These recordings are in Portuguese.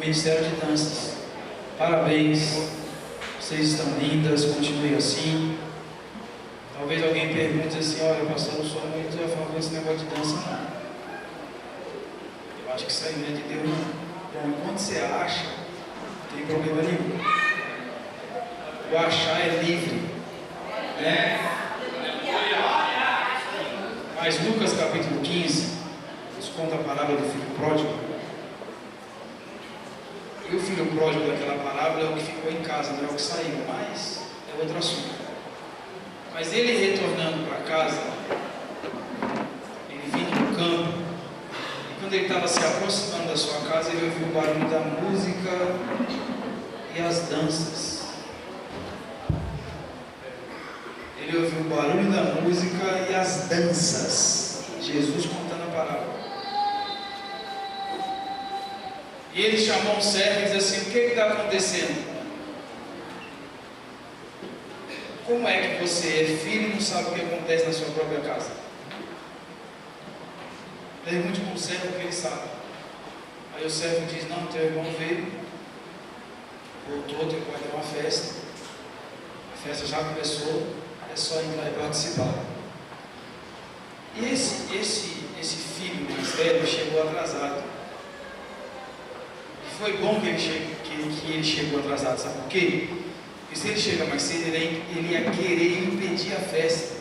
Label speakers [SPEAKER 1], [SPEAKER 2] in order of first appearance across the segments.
[SPEAKER 1] Ministério de Danças. Parabéns, vocês estão lindas, continue assim. Talvez alguém pergunte assim: olha, pastor, não sou muito a favor desse negócio de dança, não. Eu acho que isso aí não é de Deus, não. Então, enquanto você acha, não tem problema nenhum. O achar é livre, né? Mas Lucas capítulo 15 nos conta a parábola do filho pródigo. E o filho pródigo daquela parábola é o que ficou em casa, não é o que saiu, mas é outro assunto. Mas ele retornando para casa, ele vindo do campo, e quando ele estava se aproximando da sua casa, ele ouviu o barulho da música e as danças. Ele ouviu o barulho da música e as danças. Jesus contando a parábola. E ele chamou um servo e disse assim: o que está acontecendo? Como é que você é filho e não sabe o que acontece na sua própria casa? Pergunte para o servo que ele sabe. Aí o servo diz: não, teu irmão veio, voltou, teu pai deu uma festa, a festa já começou, é só entrar e participar. E esse filho mais velho chegou atrasado. Foi bom que ele chegou atrasado, sabe por quê? Porque se ele chega mais cedo, ele ia querer impedir a festa.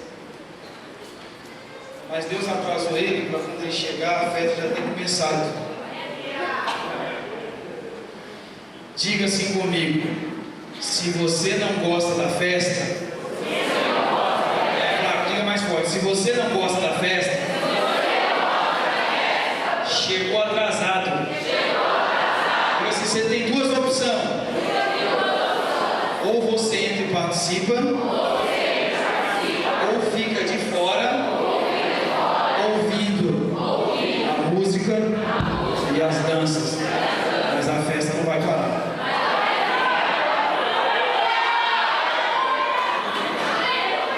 [SPEAKER 1] Mas Deus atrasou ele para quando ele chegar, a festa já ter começado. Diga assim comigo: se você não gosta da festa, claro, diga mais forte: se você não gosta da festa, chegou atrasado. Você tem duas opções: ou você entra e participa, ou fica de fora, ouvindo a música e as danças, mas a festa não vai parar.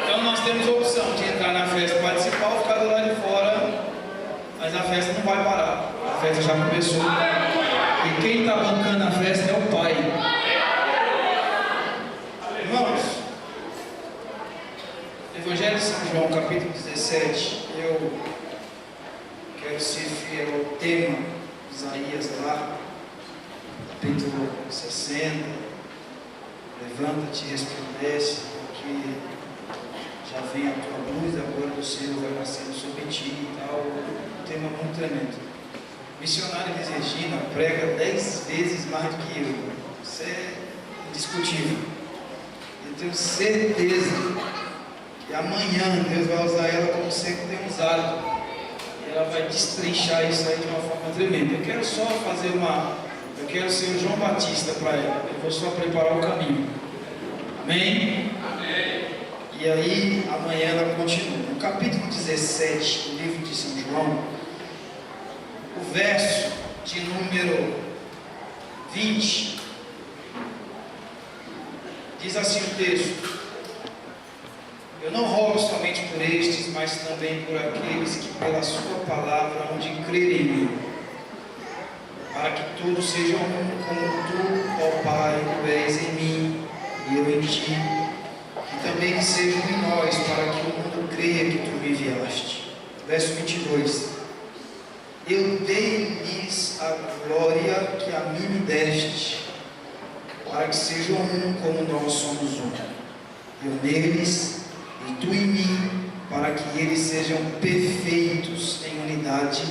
[SPEAKER 1] Então nós temos a opção de entrar na festa, participar, ou ficar do lado de fora, mas a festa não vai parar. A festa já começou. E quem está bancando a festa é o Pai. Irmãos, Evangelho de São João, capítulo 17. Eu quero ser fiel ao tema de Isaías lá, capítulo 60. Levanta-te e resplandece, porque já vem a tua luz, a glória do Senhor vai nascendo sobre ti e tal. Um tema muito tremendo. O missionário de Regina prega 10 vezes mais do que eu. Isso é indiscutível. Eu tenho certeza que amanhã Deus vai usar ela como sempre tem usado. E ela vai destrinchar isso aí de uma forma tremenda. Eu quero só fazer eu quero ser o João Batista para ela. Eu vou só preparar o caminho. Amém? Amém. E aí, amanhã ela continua. No capítulo 17 do livro de São João, o verso de número 20, diz assim o texto: eu não rogo somente por estes, mas também por aqueles que pela sua palavra hão de crer em mim, para que todos sejam um, como tu, ó Pai, tu és em mim e eu em ti, e também que sejam em nós, para que o mundo creia que tu me enviaste. Verso 22: eu dei-lhes a glória que a mim me deste, para que sejam um como nós somos um. Eu neles e tu em mim, para que eles sejam perfeitos em unidade,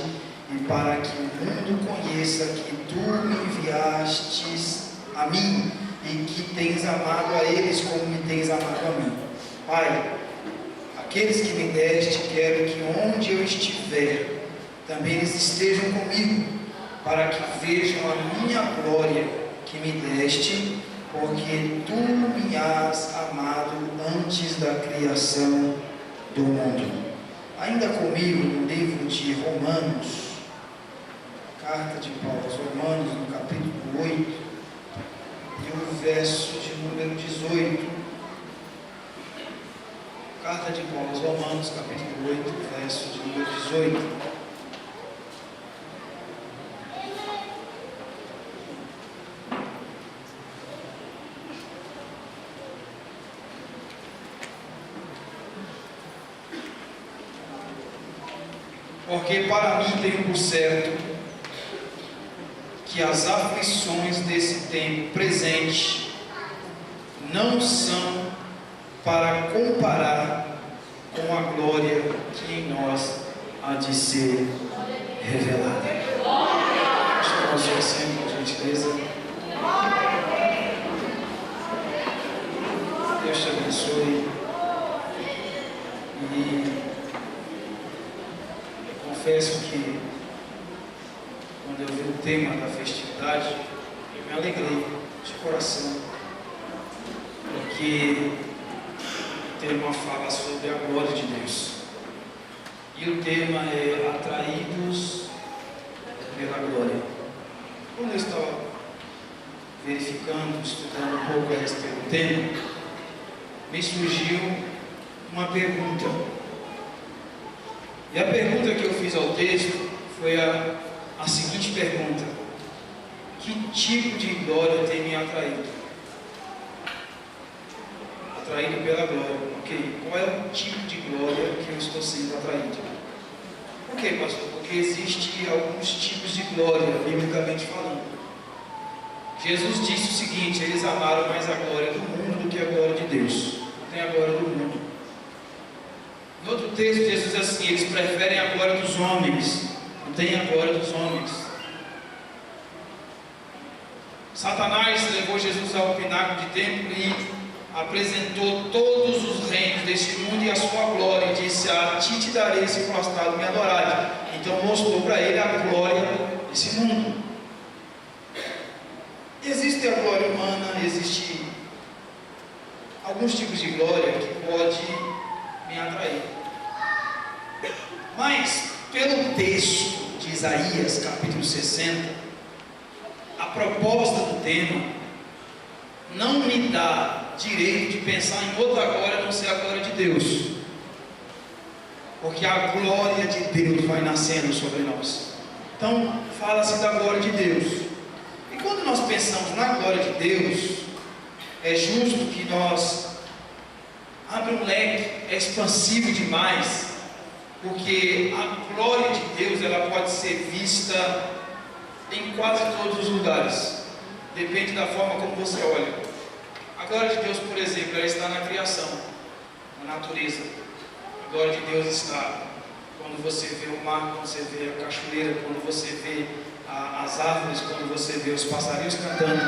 [SPEAKER 1] e para que o mundo conheça que tu me enviastes a mim, e que tens amado a eles como me tens amado a mim. Pai, aqueles que me deste, quero que onde eu estiver, também eles estejam comigo, para que vejam a minha glória que me deste, porque tu me has amado antes da criação do mundo. Ainda comigo no livro de Romanos, carta de Paulo aos Romanos, no capítulo 8, e o verso de número 18. Carta de Paulo aos Romanos, capítulo 8, verso de número 18. porque para mim tenho por certo que as aflições desse tempo presente não são para comparar com a glória que em nós há de ser revelada. Deixa eu fazer assim, por gentileza. Deus te abençoe. E confesso que quando eu vi o tema da festividade, eu me alegrei de coração, porque o tema fala sobre a glória de Deus. E o tema é atraídos pela glória. Quando eu estava verificando, estudando um pouco a respeito do tema, me surgiu uma pergunta. E a pergunta que eu fiz ao texto foi a seguinte pergunta: que tipo de glória tem me atraído? Atraído pela glória. Ok, qual é o tipo de glória que eu estou sendo atraído? Por quê, pastor? Porque existem alguns tipos de glória, biblicamente falando. Jesus disse o seguinte: eles amaram mais a glória do mundo do que a glória de Deus. Tem a glória do mundo. Em outro texto, Jesus diz assim: eles preferem a glória dos homens, não tem a glória dos homens. Satanás levou Jesus ao pináculo de templo e apresentou todos os reinos deste mundo e a sua glória, e disse: a ti te darei se prostrado me adorares. Então mostrou para ele a glória desse mundo. Existe a glória humana, existe alguns tipos de glória que pode me atrair. Mas pelo texto de Isaías, capítulo 60, a proposta do tema não me dá direito de pensar em outra glória a não ser a glória de Deus, porque a glória de Deus vai nascendo sobre nós. Então fala-se da glória de Deus, e quando nós pensamos na glória de Deus, é justo que nós abra um leque expansivo demais, porque a glória de Deus ela pode ser vista em quase todos os lugares, depende da forma como você olha. A glória de Deus, por exemplo, ela está na criação, na natureza. A glória de Deus está quando você vê o mar, quando você vê a cachoeira, quando você vê as árvores, quando você vê os passarinhos cantando,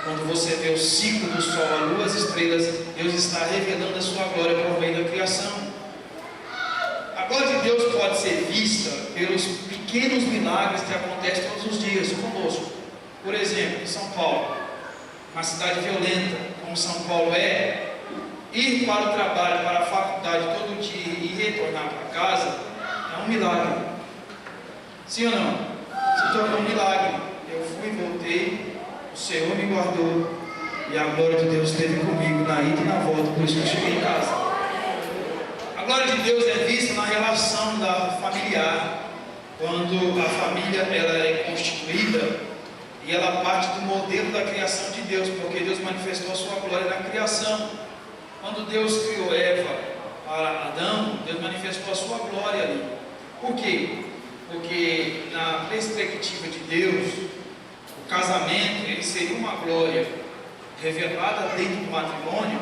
[SPEAKER 1] quando você vê o ciclo do sol, a lua, as estrelas. Deus está revelando a sua glória por meio da criação. A glória de Deus pode ser vista pelos pequenos milagres que acontecem todos os dias conosco. Por exemplo, em São Paulo, uma cidade violenta como São Paulo é, ir para o trabalho, para a faculdade todo dia e retornar para casa é um milagre. Sim ou não? Se tornou um milagre. Eu fui e voltei, o Senhor me guardou e a glória de Deus esteve comigo na ida e na volta, por isso que eu cheguei em casa. A glória de Deus é vista na relação da familiar, quando a família ela é constituída e ela parte do modelo da criação de Deus, porque Deus manifestou a sua glória na criação. Quando Deus criou Eva para Adão, Deus manifestou a sua glória ali. Por quê? Porque na perspectiva de Deus, o casamento ele seria uma glória revelada dentro do matrimônio,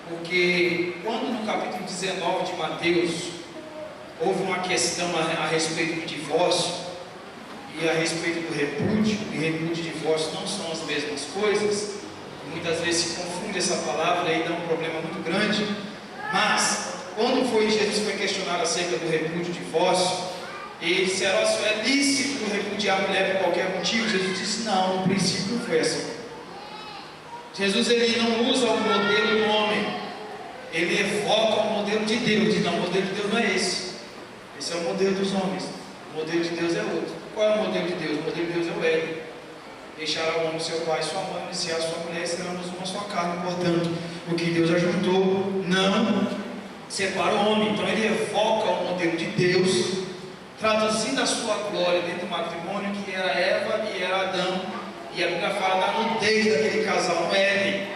[SPEAKER 1] porque quando no capítulo 19 de Mateus houve uma questão a respeito do divórcio e a respeito do repúdio, e repúdio e divórcio não são as mesmas coisas, muitas vezes se confunde essa palavra e dá um problema muito grande. Mas quando Jesus foi questionado acerca do repúdio e divórcio, ele disse: é lícito repudiar a mulher por qualquer motivo? Jesus disse: não, no princípio não foi assim. Jesus ele não usa o modelo do homem, ele evoca o modelo de Deus. Diz: não, o modelo de Deus não é esse, esse é o modelo dos homens, o modelo de Deus é outro. Qual é o modelo de Deus? O modelo de Deus é o Éden: deixará o homem seu pai e sua mãe, iniciar a sua mulher, e seremos uma só carne. Portanto, o que Deus ajuntou não separa o homem. Então ele evoca o modelo de Deus, traduzindo a sua glória dentro do matrimônio, que era Eva e era Adão, e a Bíblia fala da nudez daquele casal no Éden.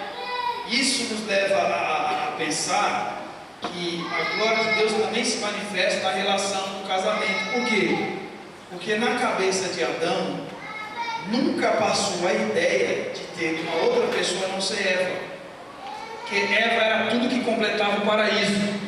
[SPEAKER 1] Isso nos leva a pensar que a glória de Deus também se manifesta na relação do casamento. Por quê? Porque na cabeça de Adão nunca passou a ideia de ter uma outra pessoa a não ser Eva, porque Eva era tudo que completava o paraíso.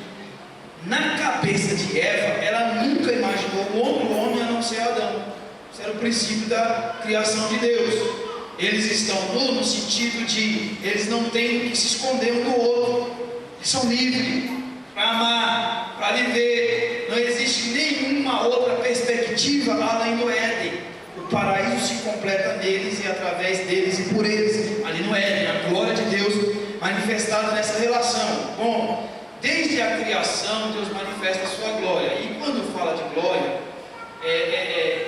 [SPEAKER 1] Na cabeça de Eva, ela nunca imaginou outro homem a não ser Adão. Isso era o princípio da criação de Deus. Eles estão nus no sentido de eles não têm que se esconder um do outro, eles são livres para amar, para viver. Não existe nenhuma outra perspectiva além do Éden. O paraíso se completa neles e através deles e por eles, ali no Éden, a glória de Deus manifestada nessa relação. Bom, desde a criação Deus manifesta a sua glória, e quando fala de glória,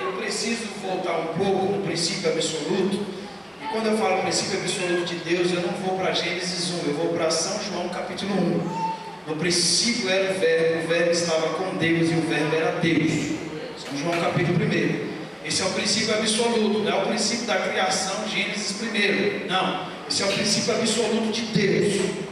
[SPEAKER 1] eu preciso voltar um pouco no princípio absoluto. E quando eu falo princípio absoluto de Deus, eu não vou para Gênesis 1, eu vou para São João capítulo 1. No princípio era o verbo estava com Deus e o verbo era Deus. São João capítulo 1. Esse é o princípio absoluto, não é o princípio da criação, Gênesis 1. Não, esse é o princípio absoluto de Deus.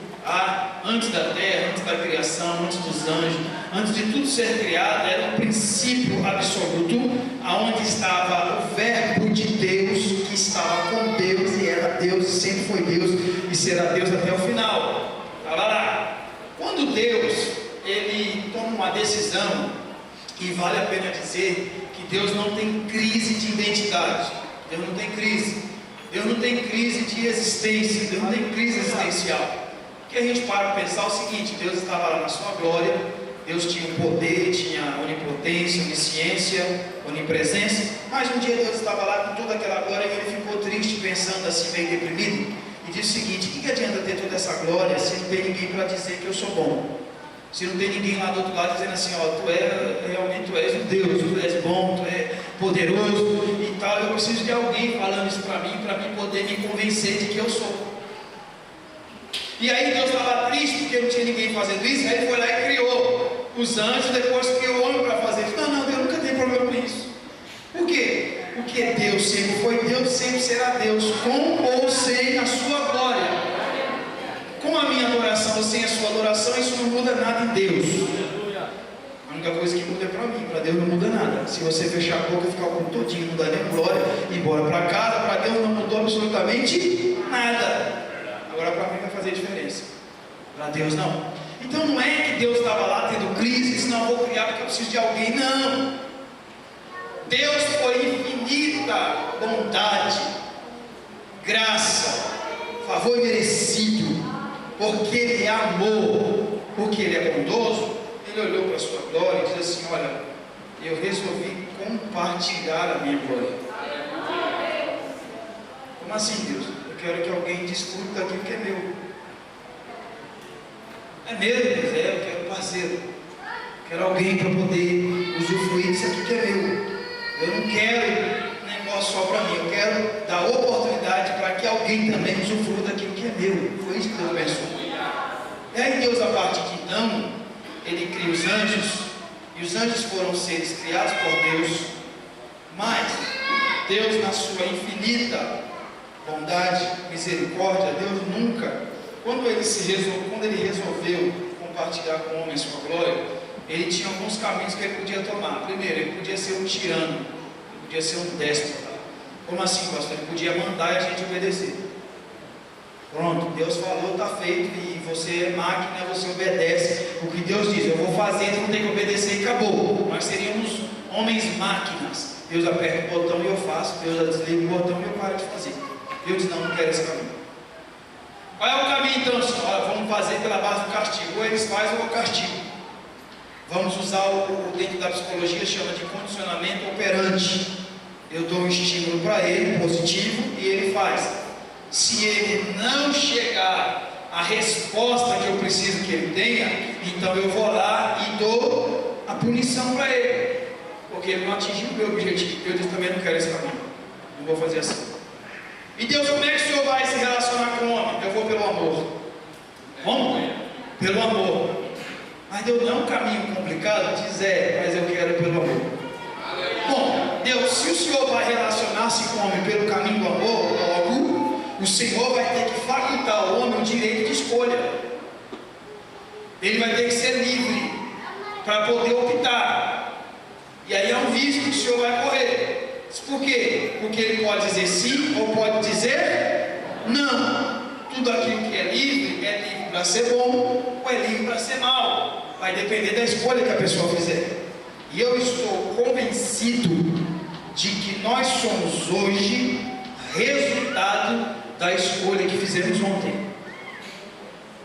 [SPEAKER 1] Antes da terra, antes da criação, antes dos anjos, antes de tudo ser criado, era um princípio absoluto, aonde estava o verbo de Deus, que estava com Deus e era Deus, e sempre foi Deus e será Deus até o final. Estava lá. Quando Deus ele toma uma decisão, e vale a pena dizer que Deus não tem crise de identidade. Deus não tem crise. Deus não tem crise de existência. Deus não tem crise existencial. Porque a gente para pensar o seguinte: Deus estava lá na sua glória, Deus tinha o poder, tinha a onipotência, onisciência, onipresença, mas um dia Deus estava lá com toda aquela glória e ele ficou triste, pensando assim, meio deprimido, e disse o seguinte: o que adianta ter toda essa glória se não tem ninguém para dizer que eu sou bom? Se não tem ninguém lá do outro lado dizendo assim, realmente tu és o Deus, tu és bom, tu és poderoso e tal, eu preciso de alguém falando isso para mim poder me convencer de que eu sou. E aí Deus estava triste porque não tinha ninguém fazendo isso, aí ele foi lá e criou os anjos, depois criou o homem para fazer isso. Não, Deus nunca tem problema com isso. Por quê? Porque Deus sempre foi Deus, sempre será Deus, com ou sem a sua glória. Com a minha adoração ou sem a sua adoração, isso não muda nada em Deus. A única coisa que muda é para mim, para Deus não muda nada. Se você fechar a boca e ficar com todinho, não dá nem glória, ir embora para casa, para Deus não mudou absolutamente nada. Agora para mim vai fazer diferença, para Deus não. Então não é que Deus estava lá tendo crise, senão eu vou criar porque eu preciso de alguém, não. Deus foi infinita bondade, graça, favor merecido, porque Ele é amor, porque Ele é bondoso. Ele olhou para a sua glória e disse assim: olha, eu resolvi compartilhar a minha glória. Como assim, Deus? Eu quero que alguém desfrute daquilo que é meu. É meu, Deus? Eu quero parceiro. Quero alguém para poder usufruir disso aqui que é meu. Eu não quero negócio só para mim. Eu quero dar oportunidade para que alguém também usufrua daquilo que é meu. Foi isso que Deus pensou. E aí Deus, a partir de então, Ele cria os anjos. E os anjos foram seres criados por Deus. Mas Deus, na sua infinita bondade, misericórdia, Deus nunca, quando ele resolveu compartilhar com o homem a sua glória, ele tinha alguns caminhos que ele podia tomar. Primeiro, ele podia ser um tirano, ele podia ser um déspota. Como assim, pastor? Ele podia mandar e a gente obedecer. Pronto, Deus falou, está feito, e você é máquina, você obedece o que Deus diz. Eu vou fazer, você não tem que obedecer e acabou. Nós seríamos homens máquinas. Deus aperta o botão e eu faço, Deus desliga o botão e eu paro de fazer. Deus diz: não quero esse caminho. Qual é o caminho então, Senhor? Vamos fazer pela base do castigo. Ou eles fazem ou eu castigo. Vamos usar o dentro da psicologia, chama de condicionamento operante. Eu dou um estímulo para ele, positivo, e ele faz. Se ele não chegar à resposta que eu preciso que ele tenha, então eu vou lá e dou a punição para ele, porque ele não atingiu o meu objetivo. Eu também não quero esse caminho, não vou fazer assim. E Deus, como é que o Senhor vai se relacionar com o homem? Eu vou pelo amor. Como? Pelo amor. Mas Deus não é um caminho complicado? Diz: mas eu quero pelo amor. Bom, Deus, se o Senhor vai relacionar-se com o homem pelo caminho do amor, logo o Senhor vai ter que facultar ao homem o direito de escolha. Ele vai ter que ser livre para poder optar. E aí é um risco que o senhor vai correr. Por quê? Porque ele pode dizer sim ou pode dizer não. Tudo aquilo que é livre para ser bom ou é livre para ser mal. Vai depender da escolha que a pessoa fizer. E eu estou convencido de que nós somos hoje resultado da escolha que fizemos ontem.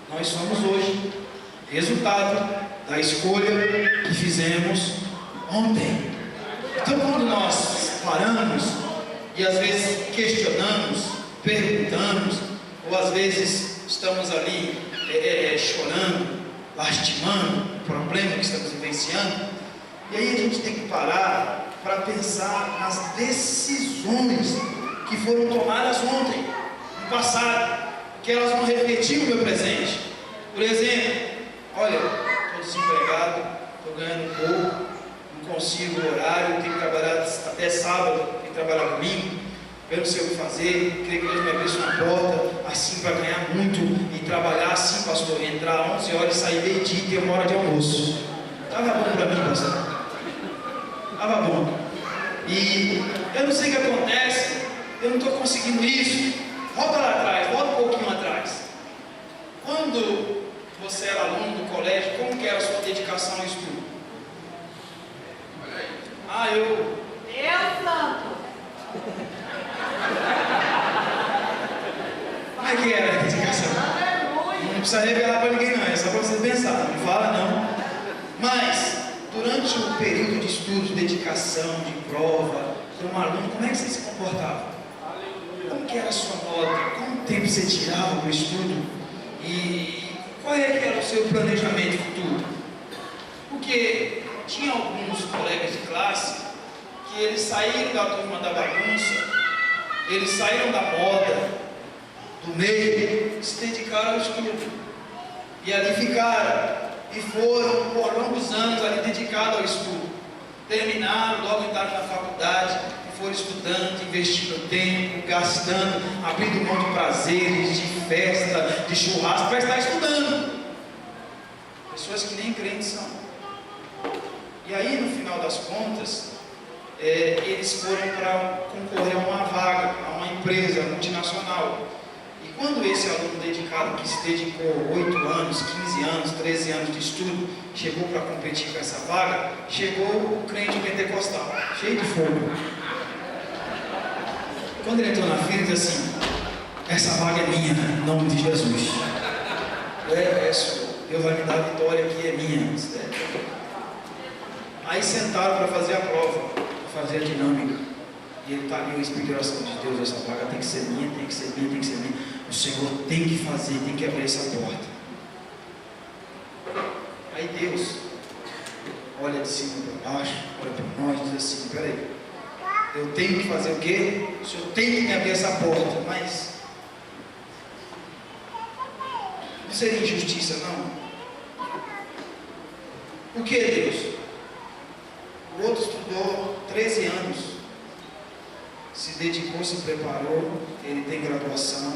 [SPEAKER 1] Nós somos hoje resultado da escolha que fizemos ontem. Então, quando nós paramos e às vezes questionamos, perguntamos, ou às vezes estamos ali chorando, lastimando o problema que estamos vivenciando, e aí a gente tem que parar para pensar nas decisões que foram tomadas ontem, no passado, que elas vão refletir no meu presente. Por exemplo, olha, estou desempregado, estou ganhando pouco, não consigo horário, tenho que trabalhar até sábado, tenho que trabalhar domingo, eu não sei o que fazer, creio que Deus me abrisse uma porta, assim para ganhar muito e trabalhar assim, pastor, entrar 11 horas e sair meio-dia e ter uma hora de almoço. Estava bom para mim, pastor. Estava bom. E eu não sei o que acontece, eu não estou conseguindo isso. Volta lá atrás, volta um pouquinho atrás. Quando você era aluno do colégio, como que era a sua dedicação ao estudo?
[SPEAKER 2] Santo!
[SPEAKER 1] Como é que era a dedicação? Não precisa revelar para ninguém não, é só para você pensar, não fala não. Mas, durante o período de estudo, de dedicação, de prova, como aluno, como é que você se comportava? Como que era a sua nota? Quanto tempo você tirava para o estudo? E qual é que era o seu planejamento futuro? Porque tinha alguns colegas de classe que eles saíram da turma da bagunça, eles saíram da moda, do meio, se dedicaram ao estudo. E ali ficaram. E foram por longos anos ali dedicados ao estudo. Terminaram, logo entraram na faculdade, e foram estudando, investindo tempo, gastando, abrindo mão de prazeres, de festa, de churrasco, para estar estudando. Pessoas que nem crentes são. E aí, no final das contas, eles foram para concorrer a uma vaga, a uma empresa multinacional. E quando esse aluno dedicado, que se dedicou 8 anos, 15 anos, 13 anos de estudo, chegou para competir com essa vaga, chegou o crente pentecostal, cheio de fogo. Quando ele entrou na fila, ele disse assim: essa vaga é minha, em nome de Jesus. Deus vai me dar a vitória que é minha. Aí sentaram para fazer a prova, para fazer a dinâmica. E ele está ali, o Espírito de oração de Deus, essa vaga tem que ser minha, tem que ser minha, tem que ser minha. O Senhor tem que fazer, tem que abrir essa porta. Aí Deus olha de cima para baixo, olha para nós e diz assim: peraí, eu tenho que fazer o quê? O Senhor tem que me abrir essa porta, mas não seria injustiça, não? Por que, Deus? O outro estudou 13 anos, se dedicou, se preparou, ele tem graduação,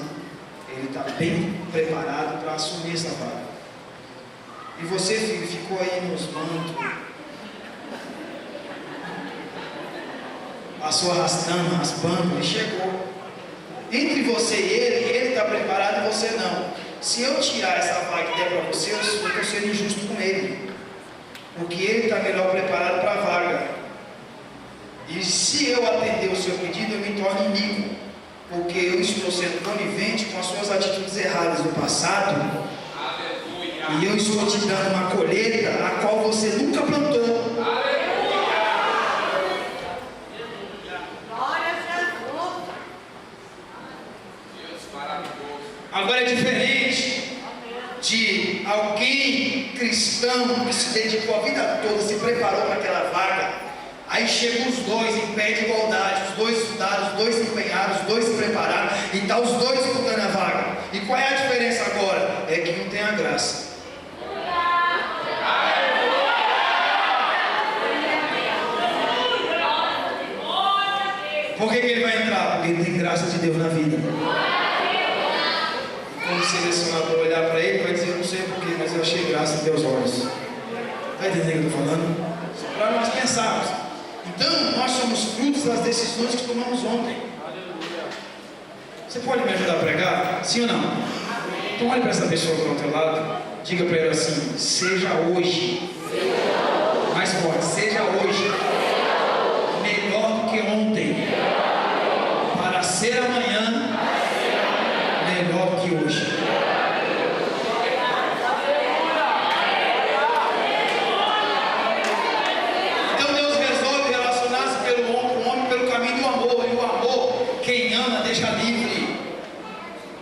[SPEAKER 1] ele está bem preparado para assumir essa vaga. E você, filho, ficou aí nos mantos, passou arrastando, raspando, e chegou. Entre você e ele está preparado e você não. Se eu tirar essa vaga e der para você, eu estou sendo injusto com ele, porque ele está melhor preparado para a vaga. E se eu atender o seu pedido, eu me torno iníquo, porque eu estou sendo conivente com as suas atitudes erradas do passado. Aleluia. E eu estou te dando uma colheita a qual você nunca plantou.
[SPEAKER 2] Aleluia. Glória a Jesus.
[SPEAKER 3] Deus maravilhoso.
[SPEAKER 1] Agora é diferente de alguém cristão que se dedicou a vida toda, se preparou para aquela vaga. Aí chegam os dois em pé de igualdade, os dois estudaram, os dois se empenharam, os dois se prepararam, e está os dois disputando a vaga. E qual é a diferença agora? É que não tem a graça. Por que ele vai entrar? Porque ele tem graça de Deus na vida. como selecionador olhar para ele, vai dizer, eu não sei porquê, mas eu achei graça em teus olhos. Está entendendo o que eu estou falando? Para nós pensarmos. Então, nós somos frutos das decisões que tomamos ontem. Você pode me ajudar a pregar? Sim ou não? Então olhe para essa pessoa que está ao teu lado, diga para ela assim, seja hoje, mais forte, seja hoje, melhor do que ontem, para ser amanhã, melhor do que hoje. Então Deus resolve relacionar-se pelo homem pelo caminho do amor, e o amor, quem ama deixa livre.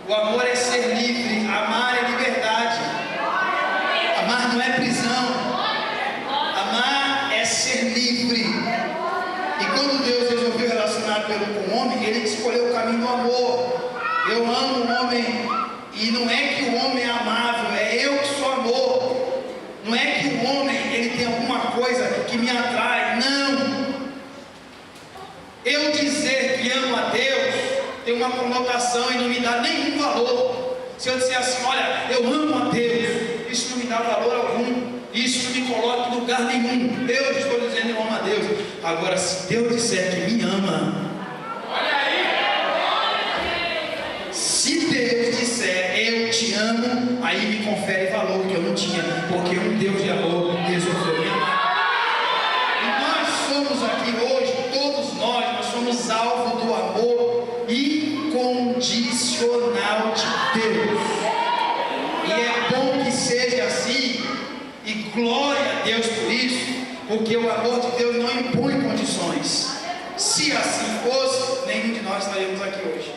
[SPEAKER 1] O amor é ser livre, amar é liberdade. Amar não é prisão. Amar é ser livre. E quando Deus resolveu relacionar com o homem, Ele escolheu o caminho do amor. Eu amo o homem, e não é que o homem é amável, é eu que sou amor. Não é que o homem ele tem alguma coisa que me atrai, não. Eu dizer que amo a Deus tem uma conotação e não me dá nenhum valor. Se eu disser assim, olha, eu amo a Deus, isso não me dá valor algum, isso não me coloca em lugar nenhum. Eu estou dizendo eu amo a Deus. Agora, se Deus disser que me ama, olha aí, se Deus disser eu te amo, aí me confere valor que eu não tinha, porque um Deus de amor resolveu me amar. E nós somos aqui hoje, todos nós somos alvo do amor incondicional de Deus. E é bom que seja assim, e glória a Deus por isso, porque o amor de Deus não impõe condições. Se assim fosse, nenhum de nós estaríamos aqui hoje.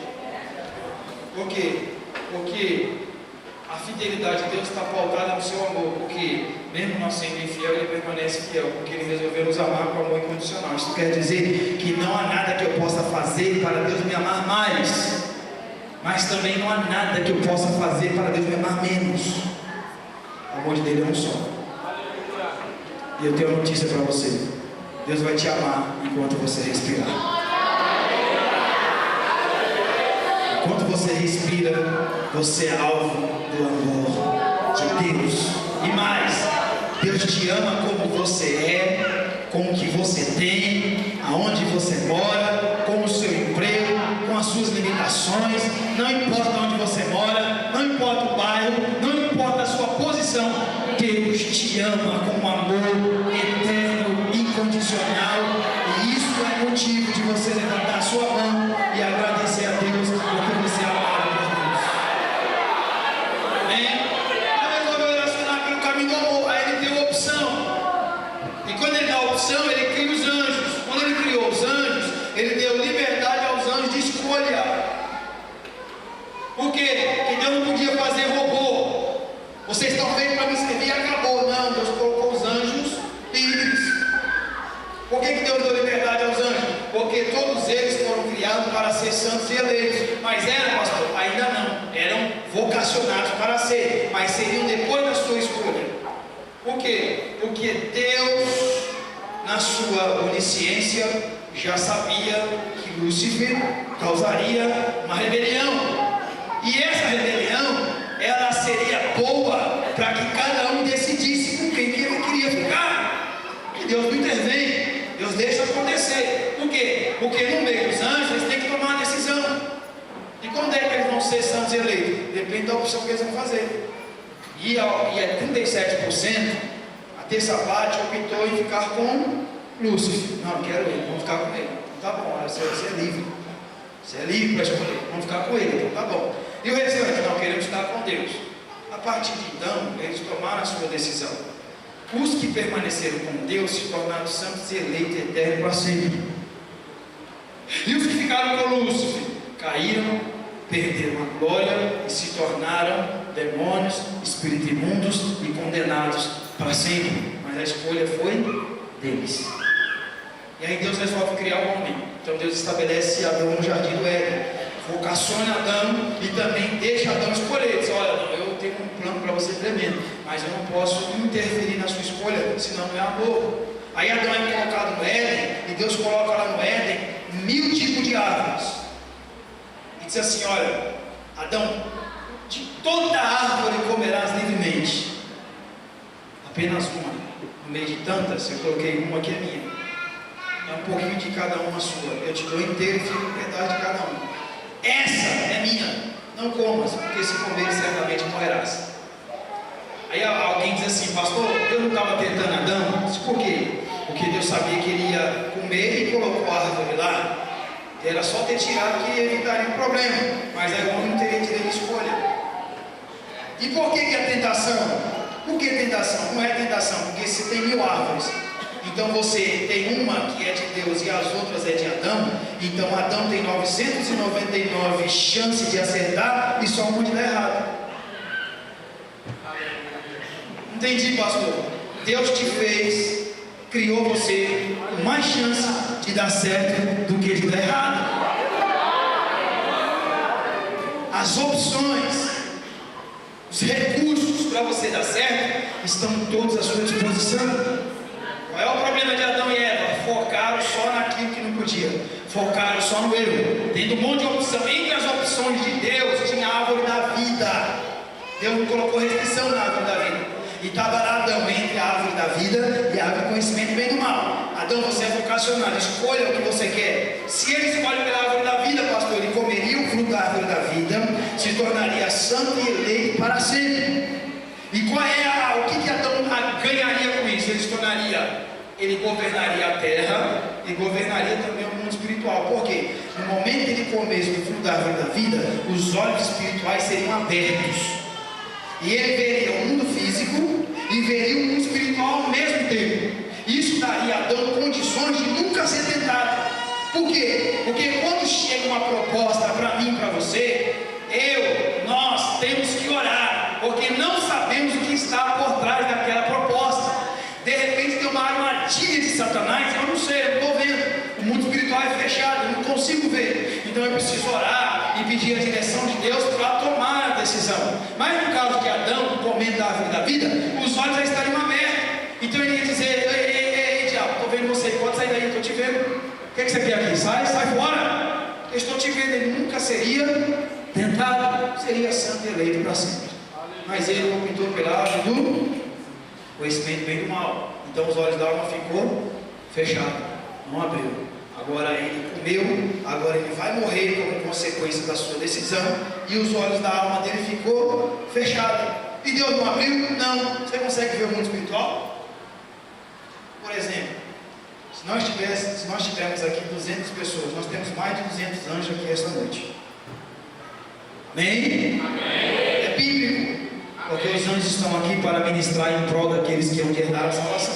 [SPEAKER 1] Por quê? Porque a fidelidade de Deus está pautada no seu amor, porque mesmo nós sendo infiel, Ele permanece fiel, porque Ele resolveu nos amar com amor incondicional. Isso quer dizer que não há nada que eu possa fazer para Deus me amar mais, mas também não há nada que eu possa fazer para Deus me amar menos. O amor dele é um só. E eu tenho uma notícia para você: Deus vai te amar enquanto você respirar. Enquanto você respira, você é alvo do amor de Deus. E mais, Deus te ama como você é, com o que você tem, aonde você mora, com o seu emprego, com as suas limitações. Não importa onde você mora, não importa o bairro, não importa a sua posição, Deus te ama com um amor eterno, incondicional. E isso é motivo de você levantar a sua mão e agradecer a Deus, porque você é amado por Deus. Amém? Ele resolveu relacionar pelo caminho do amor. Aí ele deu opção. E quando ele dá a opção, ele cria os anjos. Quando ele criou os anjos, ele deu liberdade aos anjos de escolha. Por quê? Porque Deus não podia fazer robô. Vocês estão feitos para me servir e acabou. Não, Deus colocou os anjos livres. Por que Deus deu liberdade aos anjos? Porque todos eles foram criados para ser santos e eleitos. Mas eram, pastor? Ainda não. Eram vocacionados para ser, mas seriam depois da sua escolha. Por quê? Porque Deus, na sua onisciência, já sabia que Lúcifer causaria uma rebelião. E essa rebelião, ela seria boa para que cada um decidisse com quem que ele queria ficar. E Deus não intervém, Deus deixa acontecer. Por quê? Porque no meio dos anjos eles têm que tomar uma decisão. E quando é que eles vão ser santos e eleitos? Depende da opção que eles vão fazer. E é 37%, a terça parte optou em ficar com Lúcifer. Não, quero ele, vamos ficar com ele. Tá bom, você é livre. Você é livre para escolher, vamos ficar com ele, então tá bom. E o restante, não, queremos estar com Deus. A partir de então, eles tomaram a sua decisão. Os que permaneceram com Deus se tornaram santos e eleitos eternos para sempre. E os que ficaram com Lúcifer caíram, perderam a glória e se tornaram demônios, espíritos imundos e condenados para sempre. Mas a escolha foi deles. E aí Deus resolve criar o homem. Então Deus estabelece Adão no jardim do Éden, vocaciona Adão e também deixa Adão escolher. Diz: olha, eu tenho um plano para você tremendo, mas eu não posso interferir na sua escolha, senão não é amor. Aí Adão é colocado no Éden, e Deus coloca lá no Éden 1000 tipos de árvores. E diz assim: olha, Adão, de toda árvore comerás livremente. Apenas uma, no meio de tantas, eu coloquei uma que é minha. É um pouquinho de cada uma sua. Eu te dou inteiro e fico com metade de cada uma. Essa é minha. Não comas, porque se comer certamente morrerás. Aí alguém diz assim: pastor, Deus não estava tentando Adão? Disse, por quê? Porque Deus sabia que ele ia comer e colocou a árvore lá. Era só ter tirado que evitaria o problema. Mas aí o homem não teria direito de escolha. E por que é tentação? Por que tentação? Não é tentação, porque se tem 1000 árvores, então você tem uma que é de Deus e as outras é de Adão. Então Adão tem 999 chances de acertar e só uma de dar errado. Entendi, pastor? Deus te fez, criou você com mais chance de dar certo do que de dar errado. As opções, os recursos para você dar certo estão todos à sua disposição. Qual é o problema de Adão e Eva? Focaram só naquilo que não podia. Focaram só no erro. Tendo um monte de opção. Entre as opções de Deus tinha a árvore da vida. Deus não colocou restrição na árvore da vida. E estava lá Adão entre a árvore da vida e a árvore do conhecimento do bem e do mal. Adão, você é vocacionado, escolha o que você quer. Se ele escolhe pela árvore da vida, pastor, ele comeria o fruto da árvore da vida, se tornaria santo e eleito para sempre. E qual é o que Adão ganharia com isso? Ele governaria a terra e governaria também o mundo espiritual. Por quê? No momento que ele comesse do fruto da árvore da vida, os olhos espirituais seriam abertos. E ele veria o mundo físico e veria o mundo espiritual ao mesmo tempo. Isso daria a Adão condições de nunca ser tentado. Por quê? Porque quando chega uma proposta para mim e para você, nós temos que orar, porque não sabemos o que está por trás daquela proposta. De repente tem uma armadilha de Satanás, eu não sei, eu não estou vendo. O mundo espiritual é fechado, eu não consigo ver. Então eu preciso orar e pedir a direção de Deus para tomar a decisão. Mas no caso de Adão, no momento da árvore da vida, os olhos já estariam abertos. Então ele ia dizer: ei, diabo, estou vendo você, pode sair daí, estou te vendo. O que você quer aqui? Sai fora. Eu estou te vendo. Ele nunca seria tentado, seria santo e eleito para sempre. Mas ele optou pela árvore do conhecimento do bem e do mal. Então os olhos da alma ficou fechado, não abriu. Agora ele comeu, agora ele vai morrer como consequência da sua decisão, e os olhos da alma dele ficou fechado. E Deus não abriu? Não. Você consegue ver o mundo espiritual? Por exemplo, se nós tivermos aqui 200 pessoas, nós temos mais de 200 anjos aqui esta noite. Amém? Amém. É bíblico, porque os anjos estão aqui para ministrar em prol daqueles que hão de herdar a salvação.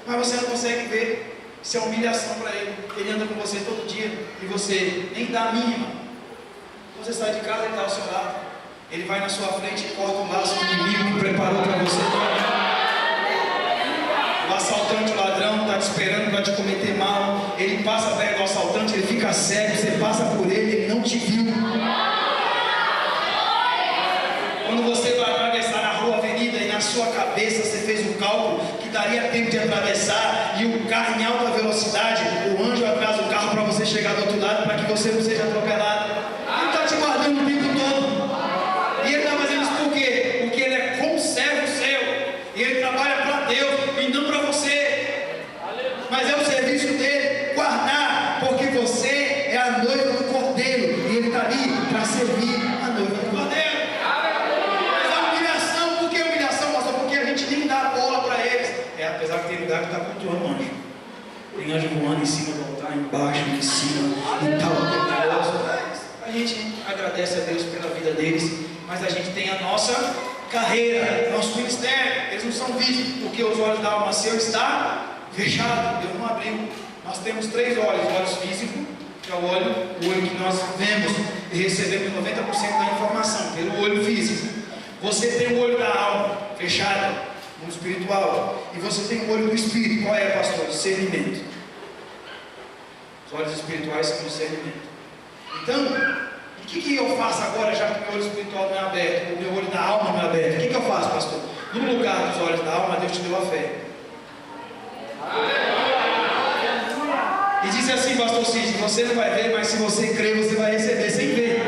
[SPEAKER 1] Mas você não consegue ver. Isso é humilhação para ele. Ele anda com você todo dia e você nem dá a mínima. Você sai de casa e está ao seu lado. Ele vai na sua frente e corta o laço do inimigo que preparou para você. O assaltante, o ladrão, está te esperando para te cometer mal. Ele passa perto do assaltante, ele fica cego. Você passa por ele, ele não te viu. Quando você vai atravessar a rua, avenida, e na sua cabeça você fez um cálculo que daria tempo de atravessar, e o carro em alta velocidade, o anjo atrasa o carro para você chegar do outro lado, para que você não seja atropelado. Ele está te guardando o tempo todo. E ele está fazendo isso por quê? Porque ele é conservo seu, e ele trabalha para Deus e não para você. Mas é o serviço dele guardar, porque você é a noiva do Cordeiro, e ele está ali para servir a noiva do Cordeiro. Apesar que tem lugar que está cultuando o anjo. Tem anjo voando em cima do altar, embaixo, em cima e tal. A gente agradece a Deus pela vida deles, mas a gente tem a nossa carreira, nosso ministério. Eles não são vistos, porque os olhos da alma seu está fechado. Deus não abriu. Nós temos 3 olhos: o olho físico, que é o olho que nós vemos e recebemos 90% da informação pelo olho físico. Você tem o olho da alma fechado, mundo espiritual, e você tem o olho do espírito. Qual é, pastor? Discernimento. Os olhos espirituais são discernimento. Então, o que eu faço agora, já que o meu olho espiritual não é aberto, o meu olho da alma não é aberto? O que eu faço, pastor? No lugar dos olhos da alma, Deus te deu a fé. E disse assim, pastor Cid: você não vai ver, mas se você crer, você vai receber sem ver.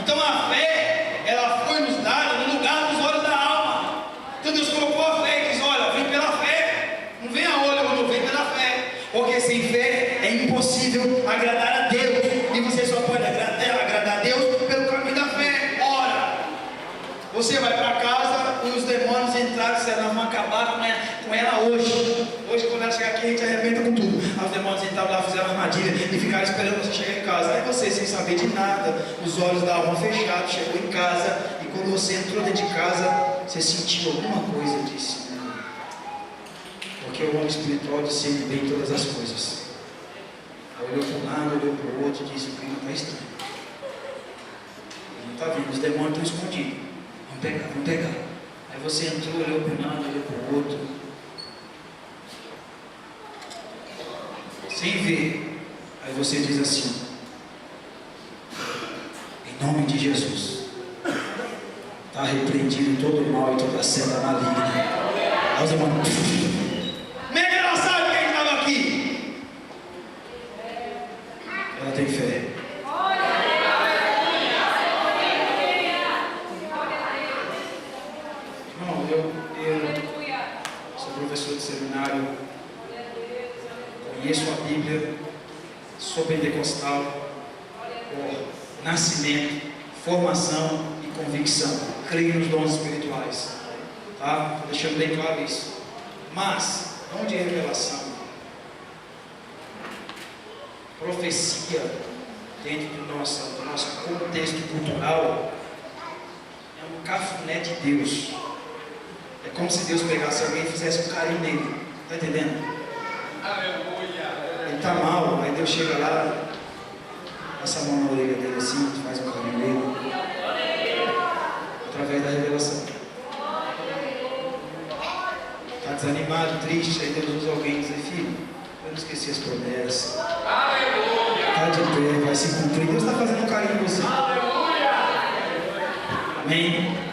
[SPEAKER 1] Então a fé, ela foi nos dada no lugar dos olhos da alma. Então Deus colocou a fé e diz: olha, vem pela fé, não vem a olho, não vem pela fé, porque sem fé é impossível agradar a Deus, e você só pode agradar a Deus pelo caminho da fé. Ora, você vai para casa e os demônios entraram, você não vai acabar com ela hoje. Hoje, quando ela chegar aqui, a gente arrebenta com tudo. Aí os demônios entraram lá, fizeram uma armadilha e ficaram esperando você chegar em casa. Aí você, sem saber de nada, os olhos da alma fechados, chegou em casa, e quando você entrou dentro de casa, você sentiu alguma coisa e disse: porque o homem espiritual discerne bem todas as coisas. Aí olhou para um lado, olhou para o outro e disse: o clima está estranho. Ele não está vendo, os demônios estão escondidos. Vamos pegar. Aí você entrou, olhou para um lado, olhou para o outro, sem ver. Aí você diz assim: em nome de Jesus, está repreendido todo o mal e toda a seta maligna. Aí os demônios: como é que ela sabe quem estava aqui? Ela tem fé. Irmão, eu sou professor de seminário, conheço a Bíblia, sou pentecostal por nascimento, formação e convicção. Creio nos dons espirituais, tá? Estou deixando bem claro isso. Mas dom de revelação, profecia, dentro do nosso contexto cultural, é um cafuné de Deus. É como se Deus pegasse alguém e fizesse um carinho nele. Está entendendo? Ele está mal, aí Deus chega lá, passa a mão na orelha dele assim, faz um carinho nele, através da revelação. Está desanimado, triste, aí Deus usa alguém e diz: filho, eu não esqueci as promessas. Está de pé, vai se cumprir. Deus está fazendo um carinho em você. Amém?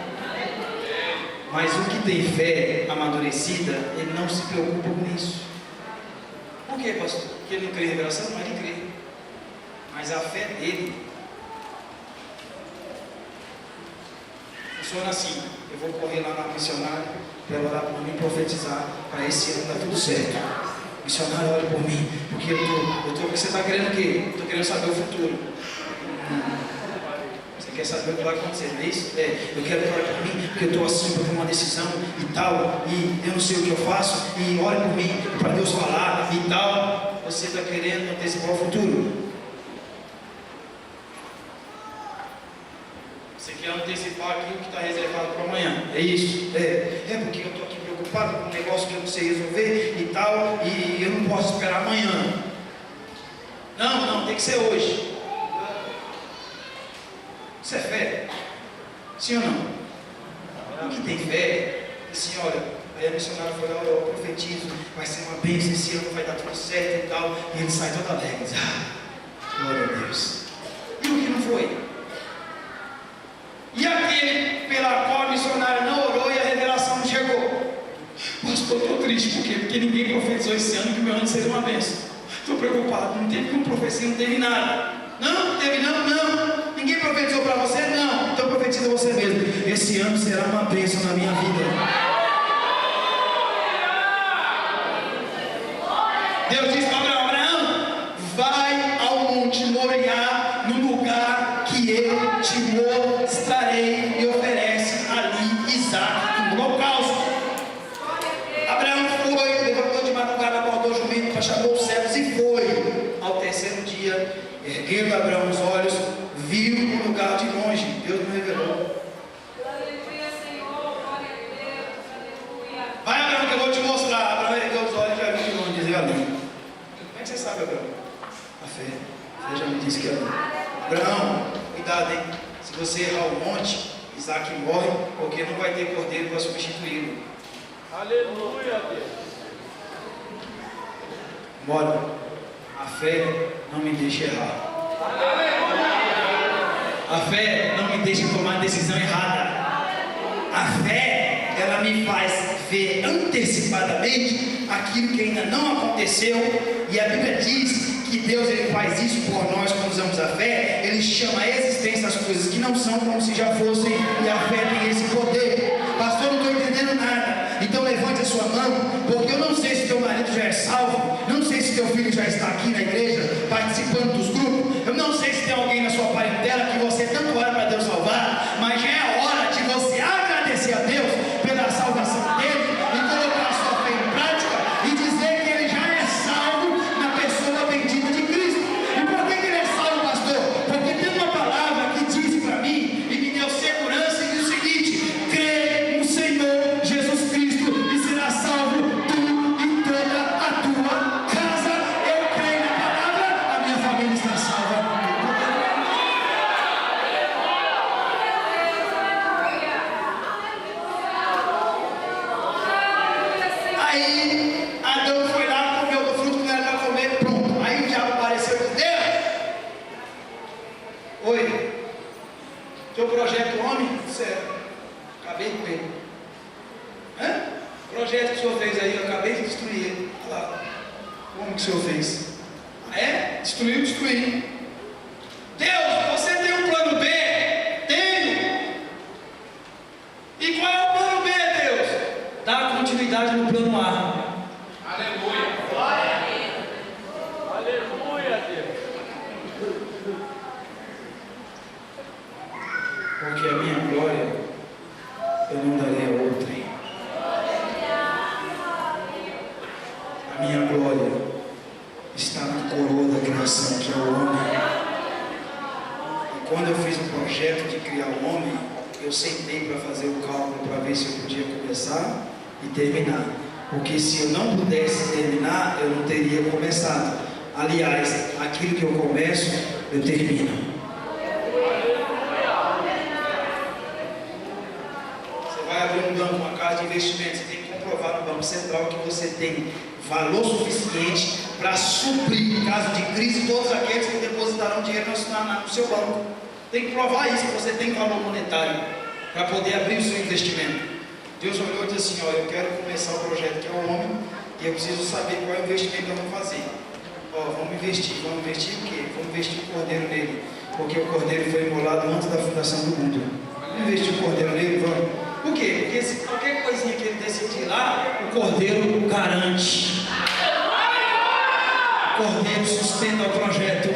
[SPEAKER 1] Mas o que tem fé amadurecida, ele não se preocupa com isso. Por quê, pastor? Porque ele não crê em revelação? Não, ele crê. Mas a fé dele funciona assim: eu vou correr lá na missionária para ela orar por mim, profetizar para esse ano dar tudo certo. Missionário, olha por mim, porque você está querendo o quê? Estou querendo saber o futuro. Você quer saber o que vai acontecer, não é isso? Eu quero orar por mim, porque eu estou assim para tomar uma decisão e tal, e eu não sei o que eu faço, e ore por mim para Deus falar e tal. Você está querendo antecipar o futuro. Você quer antecipar aquilo que está reservado para amanhã. É isso? É porque eu estou aqui preocupado com um negócio que eu não sei resolver e tal, e eu não posso esperar amanhã. Não, tem que ser hoje. Isso é fé? Sim ou não? O que tem fé? Assim, olha, aí a missionária foi lá, eu profetizo, vai ser uma bênção esse ano, vai dar tudo certo e tal, e ele sai todo alegre. Glória a Deus. E o que não foi? E aquele pela qual a missionária não orou e a revelação não chegou? Pastor, estou triste, porque ninguém profetizou esse ano que o meu ano seria uma bênção. Estou preocupado, não teve como profecia, não teve nada. Não teve não. Ninguém profetizou para você? Não. Então profetiza você mesmo: esse ano será uma bênção na minha vida. Deus disse para Abraão: vai ao monte Moriá, no lugar que eu te mostrarei, e oferece ali Isaque no holocausto. Abraão foi, levantou de madrugada, acordou o jumento, chamou os servos e foi. Ao terceiro dia, erguendo Abraão os olhos, viu o lugar de longe. Deus me revelou. Vai, Abraão, que eu vou te mostrar. Abraão ergueu os olhos e já viu de longe, dizer ali. Como é que você sabe, Abraão? A fé. Você já me disse que é ali. Abraão, cuidado, hein? Se você errar o monte, Isaque morre, porque não vai ter cordeiro para substituí-lo.
[SPEAKER 3] Aleluia, Deus.
[SPEAKER 1] Bora. A fé não me deixa errar. A fé não me deixa tomar decisão errada. A fé, ela me faz ver antecipadamente aquilo que ainda não aconteceu. E a Bíblia diz que Deus ele faz isso por nós quando usamos a fé, ele chama a existência as coisas que não são como se já fossem, e a fé tem esse poder. Pastor, não estou entendendo nada. Então levante a sua mão, porque eu não sei se teu marido já é salvo, não sei se teu filho já está aqui na igreja, participando dos grupos, eu não sei se tem alguém na sua parentela que você tanto ora para Deus salvar, mas já é a hora de você agradecer a Deus pela salvação dele, e colocar a sua fé em prática, e dizer que ele já é salvo na pessoa bendita de Cristo. E por que ele é salvo, pastor? Porque tem uma palavra que diz para mim, e me deu segurança, e diz o seguinte: crê no Senhor Jesus Cristo, e será salvo tu e toda a tua casa. Eu creio na palavra, a minha família está salva. Aí Adão foi lá, comeu do fruto que não era para comer, pronto. Aí o diabo apareceu e disse: Deus, oi, teu projeto homem? Certo, acabei com ele. O projeto que o senhor fez aí, eu acabei de destruir ele. Olha lá, como que o senhor fez? Ah, é? Destruí. Deus, você tem um plano B? Tenho. E qual é o plano B, Deus? Dar continuidade no plano A.
[SPEAKER 3] Aleluia. Aleluia, Deus.
[SPEAKER 1] Porque a minha glória eu não darei a outrem. A minha glória está na coroa da criação, que é o homem. E quando eu fiz o projeto de criar o homem, eu sentei para fazer o cálculo para ver se eu podia começar e terminar. Porque se eu não pudesse terminar, eu não teria começado. Aliás, aquilo que eu começo, eu termino. Você vai abrir um banco, uma casa de investimento, você tem que comprovar no Banco Central que você tem valor suficiente para suprir, em caso de crise, todos aqueles que depositarão dinheiro no seu banco. Tem que provar isso, que você tem valor monetário para poder abrir o seu investimento. Deus olhou e disse assim: ó, eu quero começar o projeto que é o homem, e eu preciso saber qual é o investimento que eu vou fazer. Ó, vamos investir o quê? Vamos investir o cordeiro nele, porque o cordeiro foi imolado antes da fundação do mundo. Vamos investir o cordeiro nele, vamos. Por quê? Porque se qualquer coisinha que ele decidir lá, o cordeiro garante. O cordeiro sustenta o projeto.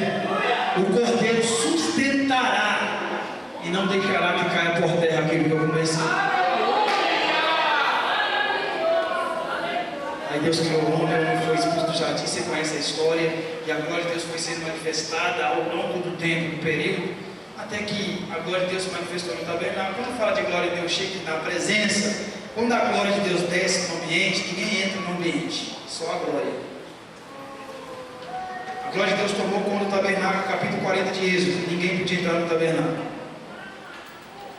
[SPEAKER 1] O cordeiro sustentará e não deixará que caia por terra aquilo que eu comecei. Aí Deus criou o homem foi expulso do jardim, você conhece a história, e a glória de Deus foi sendo manifestada ao longo do tempo, do período, até que a glória de Deus se manifestou no tabernáculo. Quando fala de glória de Deus, chega na presença, quando a glória de Deus desce no ambiente, ninguém entra no ambiente, só a glória. A glória de Deus tomou conta do tabernáculo, capítulo 40 de Êxodo, ninguém podia entrar no tabernáculo.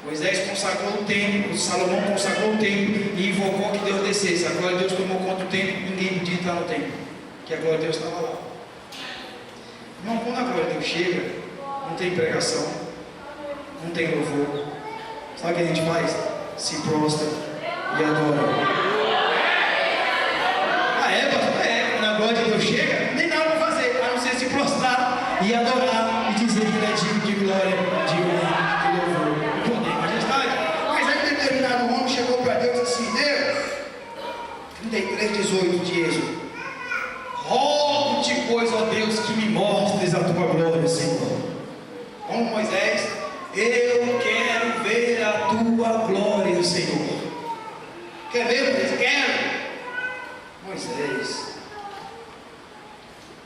[SPEAKER 1] Moisés consagrou o templo, Salomão consagrou o templo e invocou que Deus descesse. A glória de Deus tomou conta do templo, ninguém podia entrar no templo, que a glória de Deus estava lá. Irmão, quando a glória de Deus chega, não tem pregação, não tem louvor. Sabe o que a gente faz? Se prostra e adora. Ah, é, pastor? É, quando a glória de Deus chega, nem nada para fazer, a não ser se prostrar e adorar e dizer que ele é digno de glória, de honra, de louvor. O homem chegou para Deus e disse assim: Deus, 33:18 de Êxodo, rogo-te, pois, ó Deus, que me mostres a tua glória, Senhor. Como Moisés, eu quero ver a tua glória, Senhor. Quer ver, Moisés? Quero. Moisés,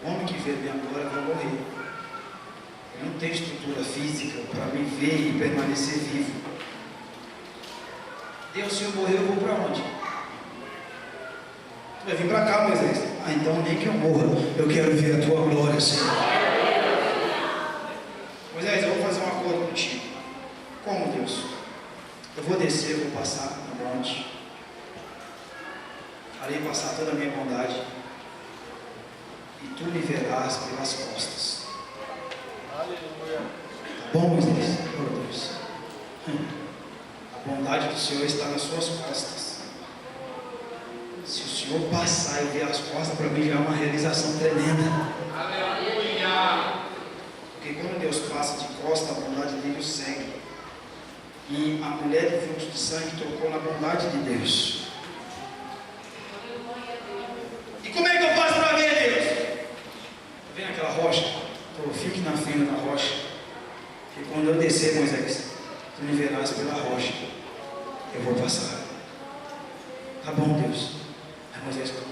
[SPEAKER 1] o homem que vê a minha glória vai morrer. Eu não tenho estrutura física para me ver e permanecer vivo. Deus, se eu morrer, eu vou para onde? Tu vai vir para cá, Moisés. Ah, então nem que eu morra, eu quero ver a tua glória, Senhor. Moisés, eu vou fazer um acordo contigo. Como, Deus? Eu vou descer, eu vou passar no monte. Farei passar toda a minha bondade. E tu me verás pelas costas.
[SPEAKER 3] Aleluia.
[SPEAKER 1] Tá bom, Moisés? Oh, Deus. A bondade do Senhor está nas suas costas. Se o Senhor passar e ver as costas, para mim já é uma realização tremenda.
[SPEAKER 3] Aleluia.
[SPEAKER 1] costas, a bondade dele o segue. E a mulher do fluxo de sangue tocou na bondade de Deus. E como é que eu faço para ver Deus? Vem aquela rocha? Então, fique na fenda da rocha. E quando eu descer, Moisés, tu me verás pela rocha. Eu vou passar. Tá bom, Deus. Aí Moisés colocou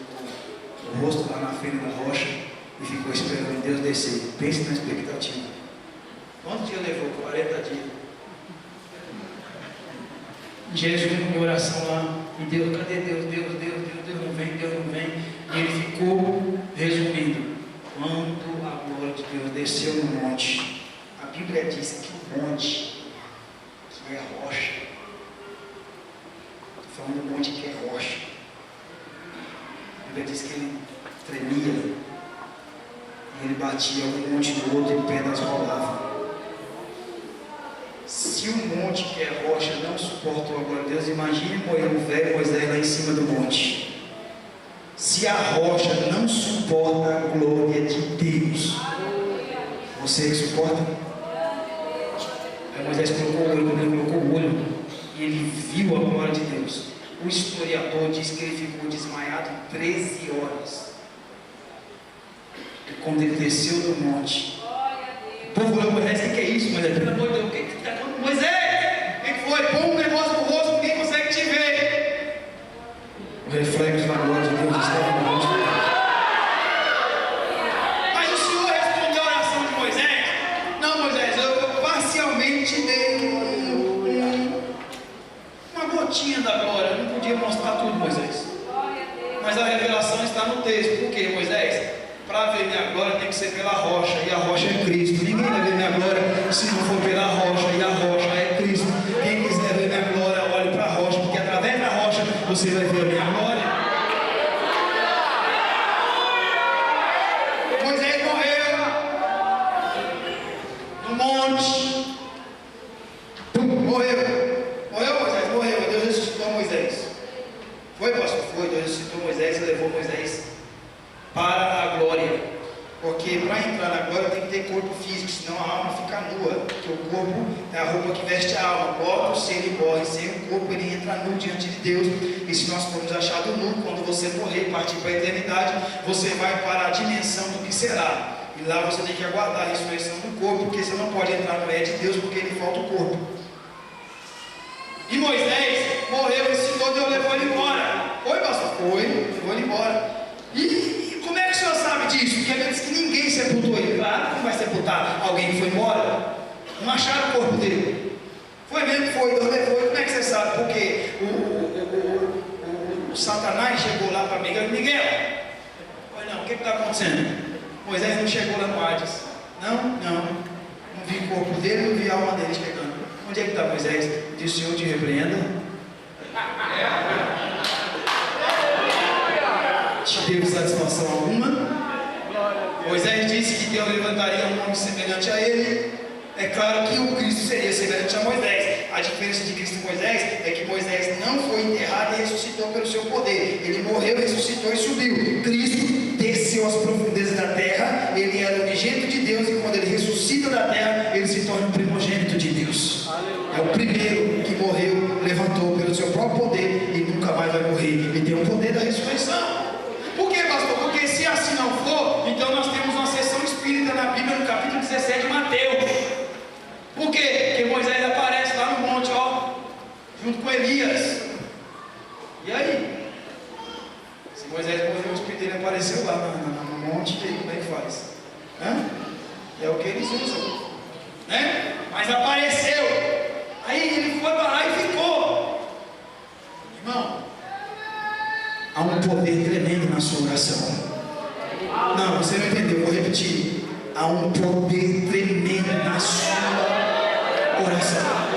[SPEAKER 1] o rosto lá na fenda da rocha e ficou esperando Deus descer. Pense na expectativa. Quantos dias levou? 40 dias. Jejum de oração lá. E Deus, cadê Deus? Deus não vem, Deus não vem. E ele ficou resumindo. Quando a glória de Deus desceu no monte, a Bíblia diz que o monte, que é rocha, estou falando do monte que é rocha, a Bíblia diz que ele tremia, e ele batia um monte no outro e pedras rolavam. Se o monte que é rocha não suportou a glória de Deus, imagine o velho Moisés lá em cima do monte. Se a rocha não suporta a glória de Deus, você que suporta? Aí Moisés colocou o olho, quando ele colocou o olho, e ele viu a glória de Deus. O historiador diz que ele ficou desmaiado 13 horas. E quando ele desceu do monte, o povo olhou para Moisés: o que é isso, Moisés? Pelo amor de Deus, o que está acontecendo? Moisés, o que foi? Põe um negócio no rosto, ninguém consegue te ver. O reflexo da glória de Deus estava no rosto. Mas o Senhor respondeu a oração de Moisés. Não, Moisés, eu parcialmente dei uma gotinha da glória. Eu não podia mostrar tudo, Moisés. Mas a revelação está no texto. Por quê, Moisés? Para ver minha glória tem que ser pela rocha, e a rocha é Cristo. Ninguém vai ver minha glória se não for pela rocha, e a rocha é Cristo. Quem quiser ver minha glória, olhe para a rocha, porque através da rocha você vai ver a minha glória. Moisés morreu no monte. Morreu Moisés, morreu. Deus ressuscitou Moisés. Foi, pastor? Foi. Deus ressuscitou Moisés e levou Moisés para a glória. Porque para entrar na glória tem que ter corpo físico, senão a alma fica nua. Porque o corpo é a roupa que veste a alma. Bota o ser e morre. Sem o corpo ele entra nu diante de Deus. E se nós formos achados nu, quando você morrer e partir para a eternidade, você vai para a dimensão do que será. E lá você tem que aguardar a ressurreição do corpo, porque você não pode entrar no é de Deus, porque ele falta o corpo. E Moisés morreu, ressuscitou, Deus levou ele embora. Foi, pastor? Foi, levou ele embora. E como é que o senhor sabe disso? Porque ele disse que ninguém sepultou ele. Claro que não vai sepultar alguém que foi embora. Não acharam o corpo dele. Foi mesmo que foi, Deus levou. E como é que você sabe? Porque o Satanás chegou lá para Miguel. Miguel, olha não, o que está acontecendo? Moisés não chegou lá no Hades. Não vi o corpo dele, não vi a alma dele chegando. Onde é que está Moisés? Diz: o Senhor te repreenda. Te teve satisfação alguma? Moisés disse que Deus levantaria um homem semelhante a ele. É claro que o Cristo seria semelhante a Moisés. A diferença de Cristo e Moisés é que Moisés não foi enterrado e ressuscitou pelo seu poder. Ele morreu, ressuscitou e subiu. Cristo desceu às profundezas da terra. Ele era o unigênito de Deus, e quando ele ressuscita da terra, ele se torna o primogênito de Deus. É o primeiro que morreu, levantou pelo seu próprio poder e nunca mais vai morrer. Ele tem o poder da ressurreição. Por que, pastor? Porque se assim não for, então nós temos uma sessão espírita na Bíblia, no capítulo 17 de Mateus. Por quê? Porque Moisés aparece lá no monte, junto com Elias. E aí? Se Moisés morreu, o espírito dele apareceu lá no monte, e aí como é que faz? É o que eles usam, né? Mas apareceu. Aí ele foi para lá e ficou. Irmão, há um poder tremendo na sua oração. Não, você não entendeu, vou repetir. Há um poder tremendo na sua oração.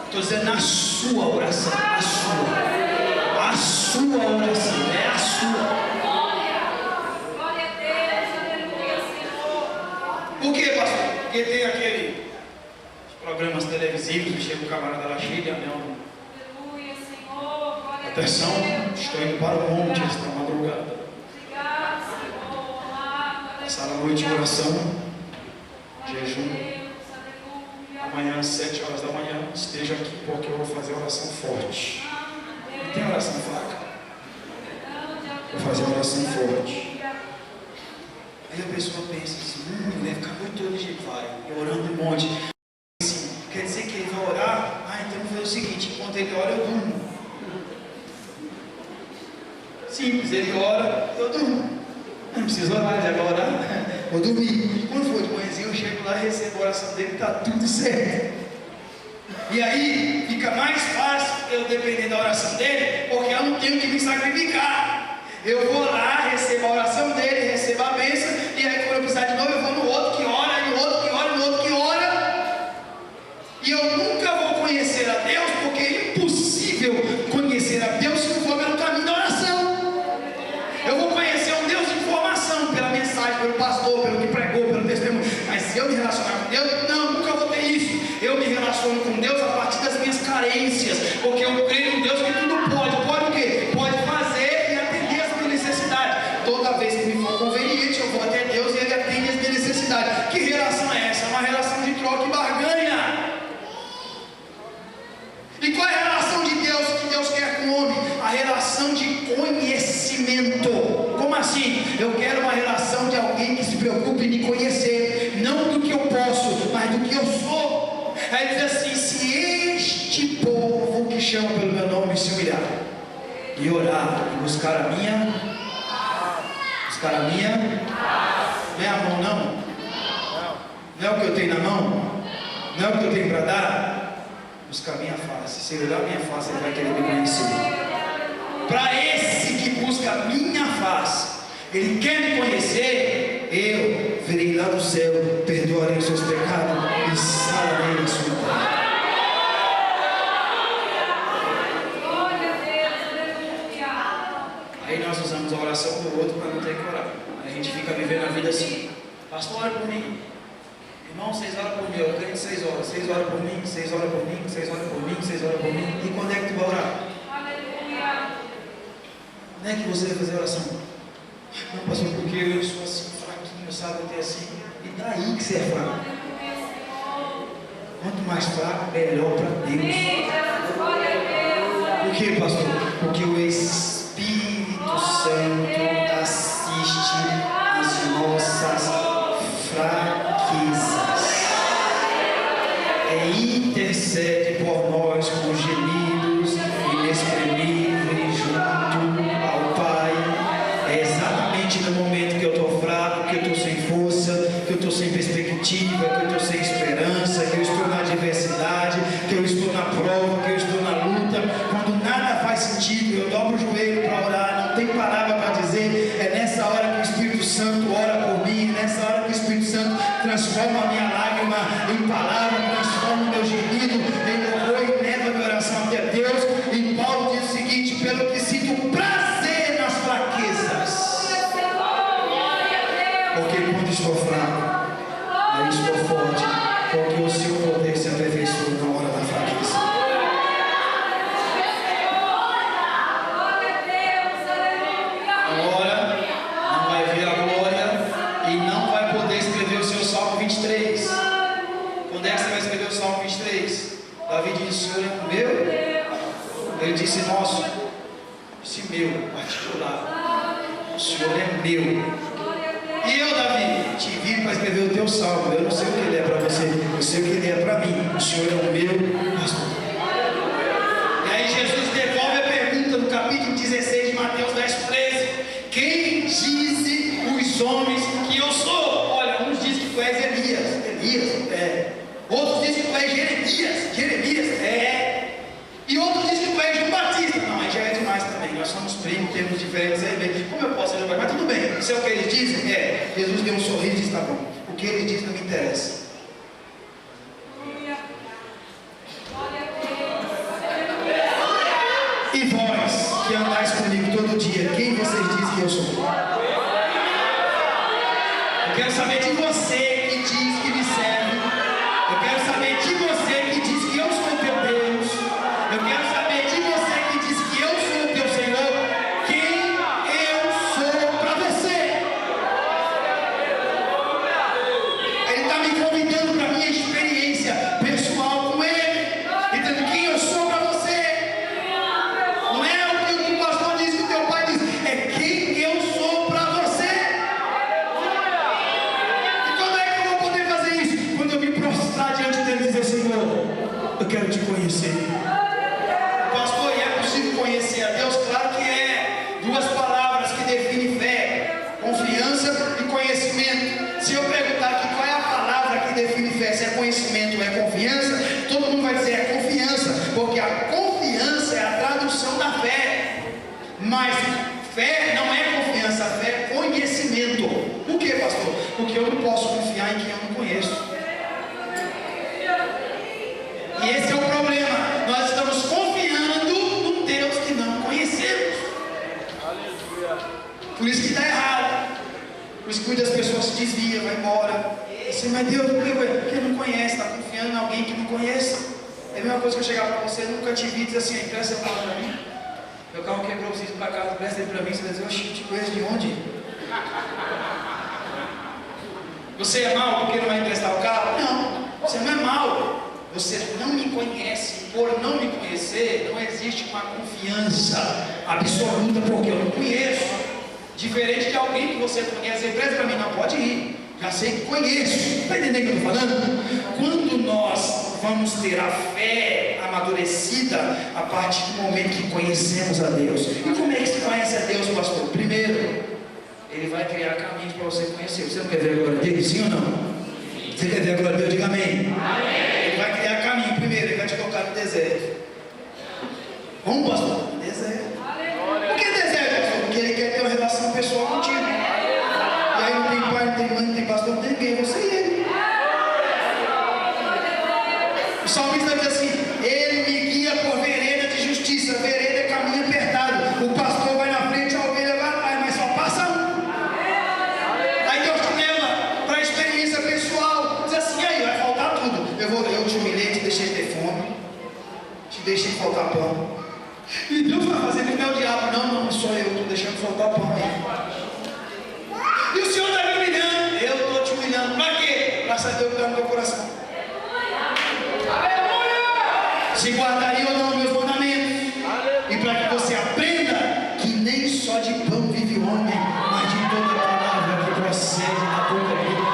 [SPEAKER 1] Estou dizendo na sua oração. A sua oração, é a sua.
[SPEAKER 2] Glória a Deus, aleluia, Senhor.
[SPEAKER 1] Por quê, pastor? Porque tem aqueles programas televisivos, chega o camarada lá cheio de anel.
[SPEAKER 2] Aleluia, Senhor. Glória a Deus.
[SPEAKER 1] Atenção, estou indo para o monte esta madrugada.
[SPEAKER 2] Obrigado, Senhor.
[SPEAKER 1] Passar a noite em oração, jejum, às 7 horas da manhã, esteja aqui porque eu vou fazer oração forte. Não tem oração fraca. Vou fazer oração forte. Aí a pessoa pensa assim, vai ficar muito hoje, vai, orando um monte. Assim, quer dizer que ele vai orar? Então vou fazer o seguinte, enquanto ele ora, eu durmo. Simples, ele ora, eu durmo. Não preciso orar, já vai orar. Vou dormir. Quando for de manhãzinho, eu chego lá, recebo a oração dele, está tudo certo. E aí fica mais fácil eu depender da oração dele, porque eu não tenho que me sacrificar. Eu vou lá, recebo a oração dele, recebo a bênção, e aí quando eu precisar de novo, eu vou no outro que ora, e no outro que ora, e no outro que ora. E eu nunca vou conhecer a Deus, porque é impossível conhecer a Deus se não for pelo caminho da oração. Eu vou conhecer um Deus de informação, pela mensagem, pelo pastor, pelo que pregou, pelo testemunho. Mas se eu me relacionar com Deus, não, nunca vou ter isso. Eu me relaciono com Deus a partir das minhas carências, porque eu creio em Deus que tudo pode. Pode o quê? Pode fazer e atender as minhas necessidades. Toda vez que me for conveniente, eu vou até Deus e Ele atende as minhas necessidades. Que relação é essa? É uma relação de troca e barganha. E qual é a relação de Deus que Deus quer com o homem? A relação de conhecimento. Como assim? Eu quero uma relação de alguém que se preocupe em me conhecer, não do que eu posso, mas do que eu sou. Aí diz assim, se este povo que chama pelo meu nome se humilhar e orar e buscar a minha, não é a mão não é o que eu tenho na mão, não é o que eu tenho para dar, buscar a minha face. Se ele olhar a minha face, ele vai querer me conhecer. Para esse que busca a minha face, ele quer me conhecer, eu virei lá do céu, perdoarei os seus pecados e sararei a sua terra. Aí nós usamos a oração do outro para não ter que orar. A gente fica vivendo a vida assim, pastor, ora por mim. Irmão, 6 horas por mim, eu ganho 6 horas. 6 horas por mim, 6 horas por mim, 6 horas por mim, 6 horas por mim. E quando é que tu vai orar? Não é que você vai fazer oração? Não, pastor, porque eu sou assim, fraquinho, sabe, até assim. E daí que você é fraco. Quanto mais fraco, melhor para Deus. Por quê, pastor? Porque o Espírito Santo assiste às nossas fraquezas. Intercede por nós com gemidos inexprimíveis junto ao Pai. É exatamente no momento que eu estou fraco, que eu estou sem força, que eu estou sem perspectiva, que eu estou sem esperança, que eu estou na adversidade, que eu estou na prova, que eu estou na luta, quando nada faz sentido, eu dobro o joelho para orar, não tem palavra para dizer. É nessa hora que o Espírito Santo ora por mim, é nessa hora que o Espírito Santo transforma a minha lágrima em palavra, transforma o meu gemido em louvor e leva a minha oração até Deus. E Paulo diz o seguinte: pelo que sinto prazer nas fraquezas, porque quando estou fraco, aí estou forte, porque o seu poder se aperfeiçoa na hora da fraqueza. Agora não vai ver a glória e não vai poder escrever o seu Salmo 23. Quando é que você vai escrever o Salmo 23? Davi disse: o Senhor é meu. Ele disse nosso. Disse meu, particular. O Senhor é meu. E eu, Davi, te vi para escrever o teu salmo. Eu não sei o que ele é para você, eu sei o que ele é para mim. O Senhor é o meu pastor. E aí Jesus devolve a pergunta no capítulo 16 de Mateus 10:13. Quem dizem os homens que eu sou? Olha, uns dizem que tu és Elias, outros dizem que tu és Jeremias, e outros dizem que tu és João Batista. Não, aí já é demais também. Nós somos primos, temos diferentes aí. Como eu posso ser João Batista? Mas tudo bem, isso é o que eles dizem? Jesus deu um sorriso e disse: tá bom, o que eles dizem não me interessa. E vós, que andais comigo todo dia, quem vocês dizem que eu sou? Eu quero saber de você que diz que me serve. Eu quero saber de você que diz que eu sou o teu Deus. Eu quero saber de você que diz que eu sou o teu Senhor. Quem eu sou para você? Ele está me convidando para a minha experiência pessoal confiança e conhecimento. Se eu perguntar aqui qual é a palavra que define fé, se é conhecimento ou é confiança, todo mundo vai dizer é confiança, porque a confiança é a tradução da fé. Mas fé não é confiança, fé é conhecimento. Por que, pastor? Porque eu não posso confiar em quem eu não conheço. E esse é o problema. Nós estamos confiando num Deus que não conhecemos.
[SPEAKER 3] Aleluia.
[SPEAKER 1] Por isso que está errado. Por isso que muitas pessoas se desviam, vai embora. Assim, mas Deus, porque não conhece, está confiando em alguém que não conhece. É a mesma coisa que eu chegar para você, nunca te vi e dizer assim, empresta seu carro para mim. Meu carro quebrou, preciso ir para casa, empresta ele para mim. Você vai dizer, oxi, te conheço de onde? Você é mau porque não vai emprestar o carro? Não, você não é mau. Você não me conhece. Por não me conhecer, não existe uma confiança absoluta, porque eu não conheço. Diferente de alguém que você conhece, empresta para mim, não pode ir. Já sei que conheço. Está entendendo o que eu estou falando? Quando nós vamos ter a fé amadurecida, a partir do momento que conhecemos a Deus. E como é que se conhece a Deus, pastor? Primeiro, Ele vai criar caminhos para você conhecer. Você não quer ver a glória dele? Sim ou não? Você quer ver a glória de Deus? Diga amém. Amém. Ele vai criar caminho. Primeiro, Ele vai te colocar no deserto. Vamos, pastor? Deserto. Por que deserto, pastor? Porque Ele quer ter uma relação pessoal contigo. E aí não tem pai, não tem mãe, não tem pastor, não tem ninguém, você e Ele. O salmista diz assim: Ele me guia por vereda de justiça. Vereda é caminho apertado. O pastor vai na frente, a ovelha vai atrás, mas só passa um. Aí Deus te leva para a experiência pessoal. Diz assim: aí vai faltar tudo. Eu te humilhei, te deixei ter fome, te deixei faltar pão. E Deus vai fazer isso, não é o diabo, não sou eu, estou deixando faltar pão aí. E o Senhor está me humilhando, eu estou te humilhando. Para quê? Para saber o que está no teu coração. Se guardaria ou não meus mandamentos. E para que você aprenda que nem só de pão vive o homem, mas de toda palavra que procede da boca dele.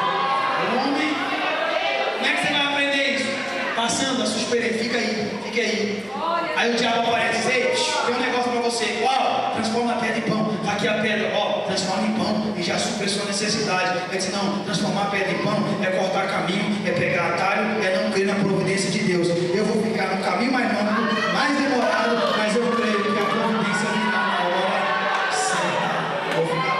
[SPEAKER 1] O homem, como é que você vai aprender isso? Passando a sua experiência, fica aí. Aí o diabo aparece e diz: ei, tem um negócio para você. Uau, transforma a pedra em pão. Aqui a pedra, transforma em pão e já supre a sua necessidade. Ele diz: não, transformar a pedra em pão é cortar caminho, é pegar atalho, é não crer na providência de Deus. Eu vou ficar no caminho mais longo, mais demorado, mas eu creio que a providência virá na hora certa. Vou ficar.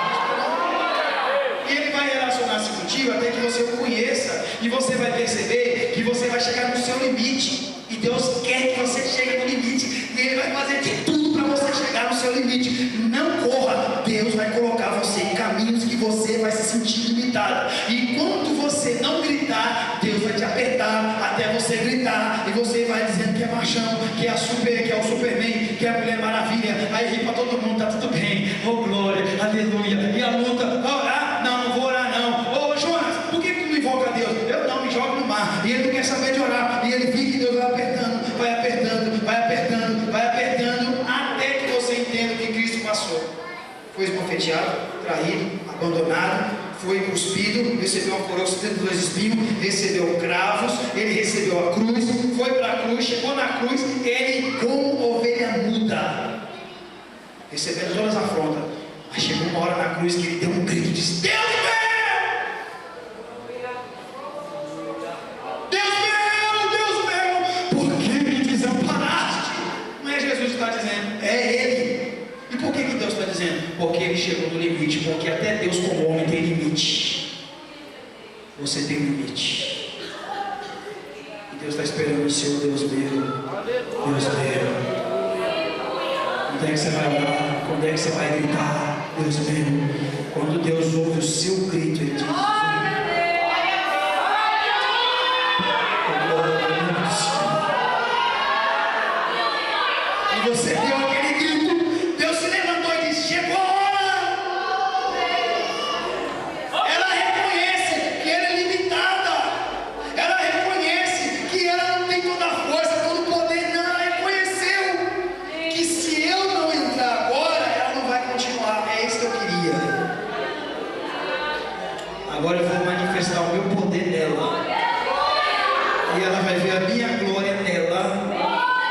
[SPEAKER 1] E ele vai relacionar-se contigo até que você o conheça. E você vai perceber que você vai chegar no seu limite. E Deus quer que você chegue no limite. E Ele vai fazer de tudo para você chegar no seu limite. Não corra. Deus vai colocar você em caminhos que você vai se sentir limitado. E enquanto você não gritar, Deus vai te apertar até você gritar. E você vai dizendo que é machão, que é o Superman, que é a Mulher Maravilha. Aí ri para todo mundo, tá tudo bem. Oh glória, aleluia. E a luta, orar? Não vou orar não. Ô Jonas, por que tu não invoca Deus? Eu não, me jogo no mar. E ele não quer saber de orar. E ele fica e Deus vai apertando, vai apertando, vai apertando, vai apertando, até que você entenda o que Cristo passou. Foi esbofeteado, traído, abandonado, foi cuspido, recebeu uma coroa de 72 espinhos, recebeu cravos, ele recebeu a cruz, foi para a cruz, chegou na cruz, ele como ovelha muda, recebendo todas as afrontas. Mas chegou uma hora na cruz que ele deu um grito e disse: Deus meu! Está dizendo, é Ele. E por que Deus está dizendo? Porque Ele chegou no limite. Porque até Deus como homem tem limite. Você tem limite. E Deus está esperando o seu Deus meu. Deus meu. Quando é que você vai orar? Quando é que você vai gritar? Deus meu. Quando Deus ouve o seu grito, Ele diz: você deu aquele grito, Deus se levantou e disse: chegou a hora. Ela reconhece que ela é limitada, ela reconhece que ela não tem toda a força, todo o poder. Não, ela reconheceu que se eu não entrar agora, ela não vai continuar. É isso que eu queria. Agora eu vou manifestar o meu poder nela, e ela vai ver a minha glória nela.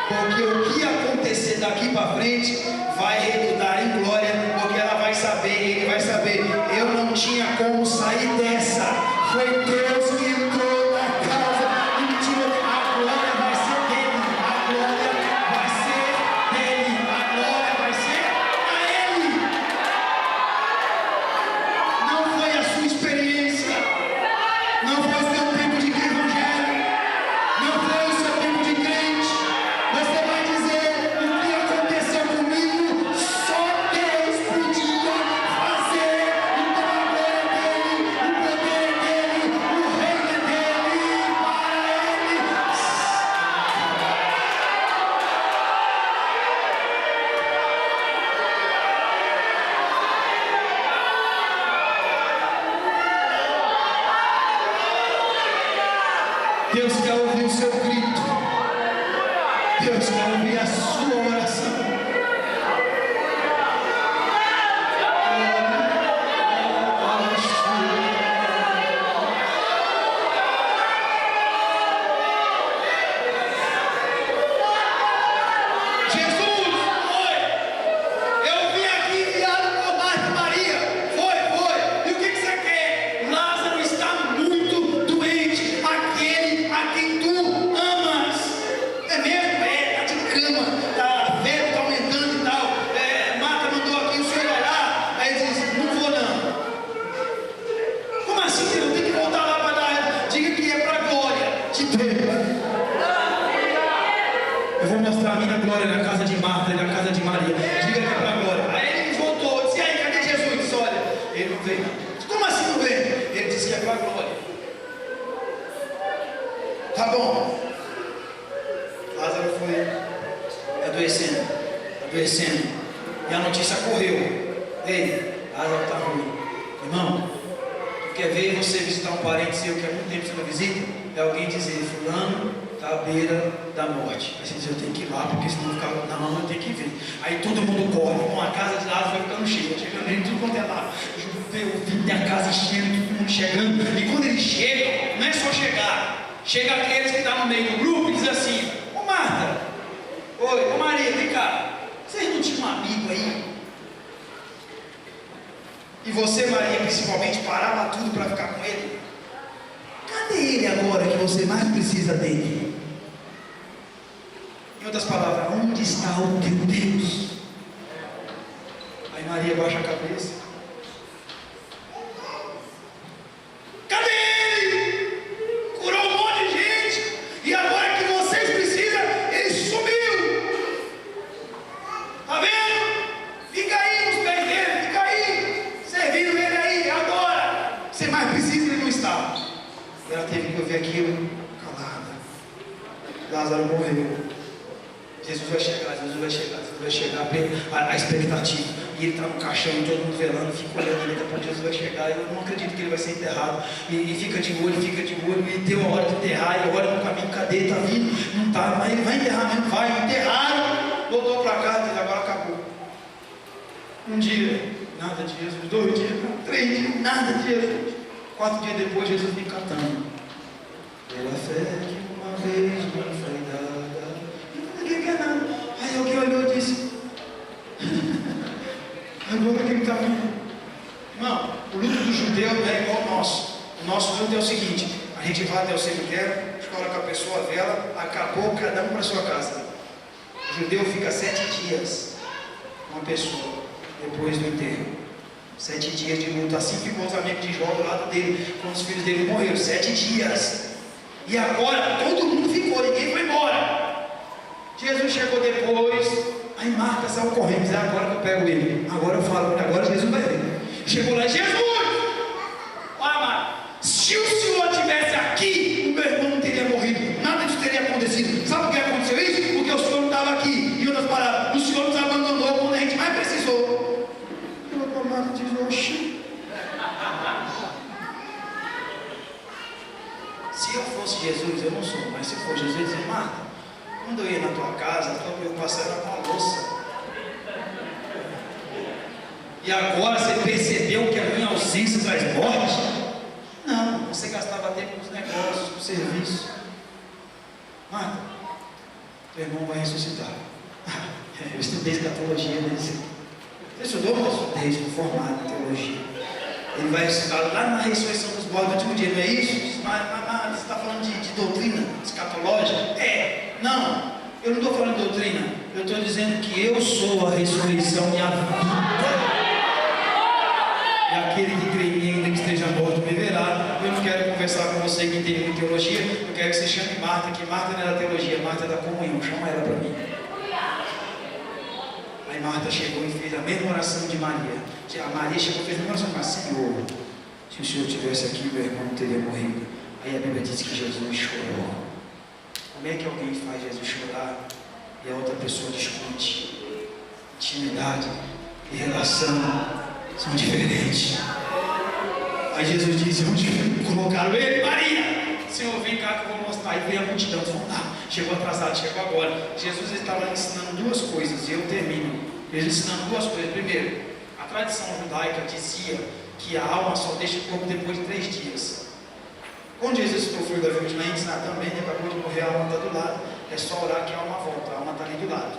[SPEAKER 1] Porque o que acontecer daqui para frente vai redundar em glória, porque ela vai saber, ele vai saber, eu não tinha como como sair dessa. Foi Deus que entrou na casa e tirou. A glória vai ser dele. A glória vai ser dele. A glória vai ser a ele. Não foi a sua experiência. Não foi o seu tempo de evangelho. Não foi o seu tempo de crente. Você vai dizer: o que aconteceu comigo, só Deus podia fazer. Então a glória dele, o poder dele, o reino dele, para ele. Deus quer ouvir o seu grito. Deus quer ouvir a sua oração. Jesus, foi! Eu vim aqui enviado por Marta e Maria. Foi. E o que você quer? Lázaro está muito doente. Aquele a quem tu amas. É mesmo? Está de cama. A febre está aumentando e tal. Marta mandou aqui o senhor orar. Aí ele disse: não vou não. Como assim? Eu tenho que voltar lá para dar. Diga que é para a glória de Deus. Eu vou mostrar a minha glória na casa de Marta e na casa de Maria. Diga que é para a glória. Aí ele voltou. Disse: e aí, cadê Jesus? Disse: olha, ele não veio. Como assim não veio? Ele disse que é para a glória. Tá bom. Lázaro foi adoecendo. E a notícia correu: ei, Lázaro está ruim. Irmão, tu quer ver você visitar um parente seu que há muito tempo você não visita? É alguém dizer: fulano está à beira da morte. Aí você diz: eu tenho que ir lá, porque senão ficar na mão eu tenho que ver. Aí todo mundo corre. Bom, a casa de Lázaro vai ficando cheia. Chegando em tudo quanto é lá. Eu vi a casa cheia, todo mundo chegando. E quando eles chegam, não é só chegar. Chega aqueles que estão no meio do grupo e diz assim: ô Marta, oi, ô Maria, vem cá. Vocês não tinham um amigo aí? E você, Maria, principalmente, parava tudo para ficar com ele? Cadê ele agora que você mais precisa dele? Em outras palavras, onde está o teu Deus? Aí Maria baixa a cabeça. Cadê ele? Curou um monte de gente. E agora que vocês precisam, ele sumiu. Tá vendo? Fica aí nos pés dele, fica aí, servindo ele aí, agora. Você mais precisa, ele não está. E ela teve que ouvir aquilo calada. Lázaro morreu. Jesus vai chegar, a expectativa. E ele está no caixão, todo mundo velando, fica olhando ele, depois Jesus vai chegar. Eu não acredito que ele vai ser enterrado. E fica de olho, e deu a hora de enterrar, e olha no caminho, cadê? Está vindo? Não está, mas ele vai enterrar mesmo, vai, enterraram, voltou para casa, e agora acabou. Um dia, nada de Jesus, 2 dias, 3 dias, nada de Jesus. 4 dias depois, Jesus vem cantando: pela fé que uma vez me foi dada. Ninguém quer nada. Aí alguém olhou e disse: agora quem está vindo? Irmão, o luto do judeu não é igual ao nosso. O nosso luto é o seguinte: a gente vai até o cemitério, escola com a pessoa, a vela, acabou, cada um para sua casa. O judeu fica 7 dias com uma pessoa depois do enterro. 7 dias de luto. Assim ficou os amigos de Jó do lado dele, quando os filhos dele morreram. 7 dias. E agora todo mundo ficou, ninguém foi embora. Jesus chegou depois. Aí Marta saiu correndo, diz: agora que eu pego ele. Agora eu falo, agora Jesus vai ver. Chegou lá: Jesus! Olha, Marta, se o Senhor estivesse aqui, o meu irmão não teria morrido, nada disso teria acontecido. Sabe por que aconteceu isso? Porque o Senhor não estava aqui. E outras palavras, o Senhor nos abandonou quando a gente mais precisou. A Marta diz: oxi. Se eu fosse Jesus, eu não sou, mas se eu for Jesus, eu ia dizer: Marta, quando eu ia na tua casa, a tua preocupação era com a louça. E agora você percebeu que a minha ausência traz morte? Não, você gastava tempo com os negócios, com o serviço. Marta, teu irmão vai ressuscitar. Eu estudei escatologia, né? Você estudou, moço? Estudei, sou formado em teologia. Ele vai ressuscitar lá na ressurreição dos mortos no último dia, não é isso? Mas você está falando de doutrina escatológica? Não, eu não estou falando de doutrina, eu estou dizendo que eu sou a ressurreição e a vida. E aquele que crê em mim, ainda que esteja morto, viverá. Eu não quero conversar com você que entende muito teologia, eu quero que você chame Marta, que Marta não é da teologia, Marta é da comunhão, chama ela para mim. Aí Marta chegou e fez a mesma oração de Maria. A Maria chegou e fez a mesma oração, mas Senhor, se o Senhor estivesse aqui, meu irmão não teria morrido. Aí a Bíblia diz que Jesus chorou. Como é que alguém faz Jesus chorar e a outra pessoa discute? Intimidade e relação são diferentes. Aí Jesus disse: onde colocaram ele? Maria! Senhor, vem cá que eu vou mostrar. Aí veio a multidão, vamos lá. Chegou atrasado, chegou agora. Jesus estava ensinando duas coisas, e eu termino. Ele ensinando duas coisas. Primeiro, a tradição judaica dizia que a alma só deixa o corpo depois de 3 dias. Quando Jesus citou o filho da virgem, vai ensinar também, ele acabou de morrer, a alma está do lado. É só orar que a alma volta, a alma está ali do lado.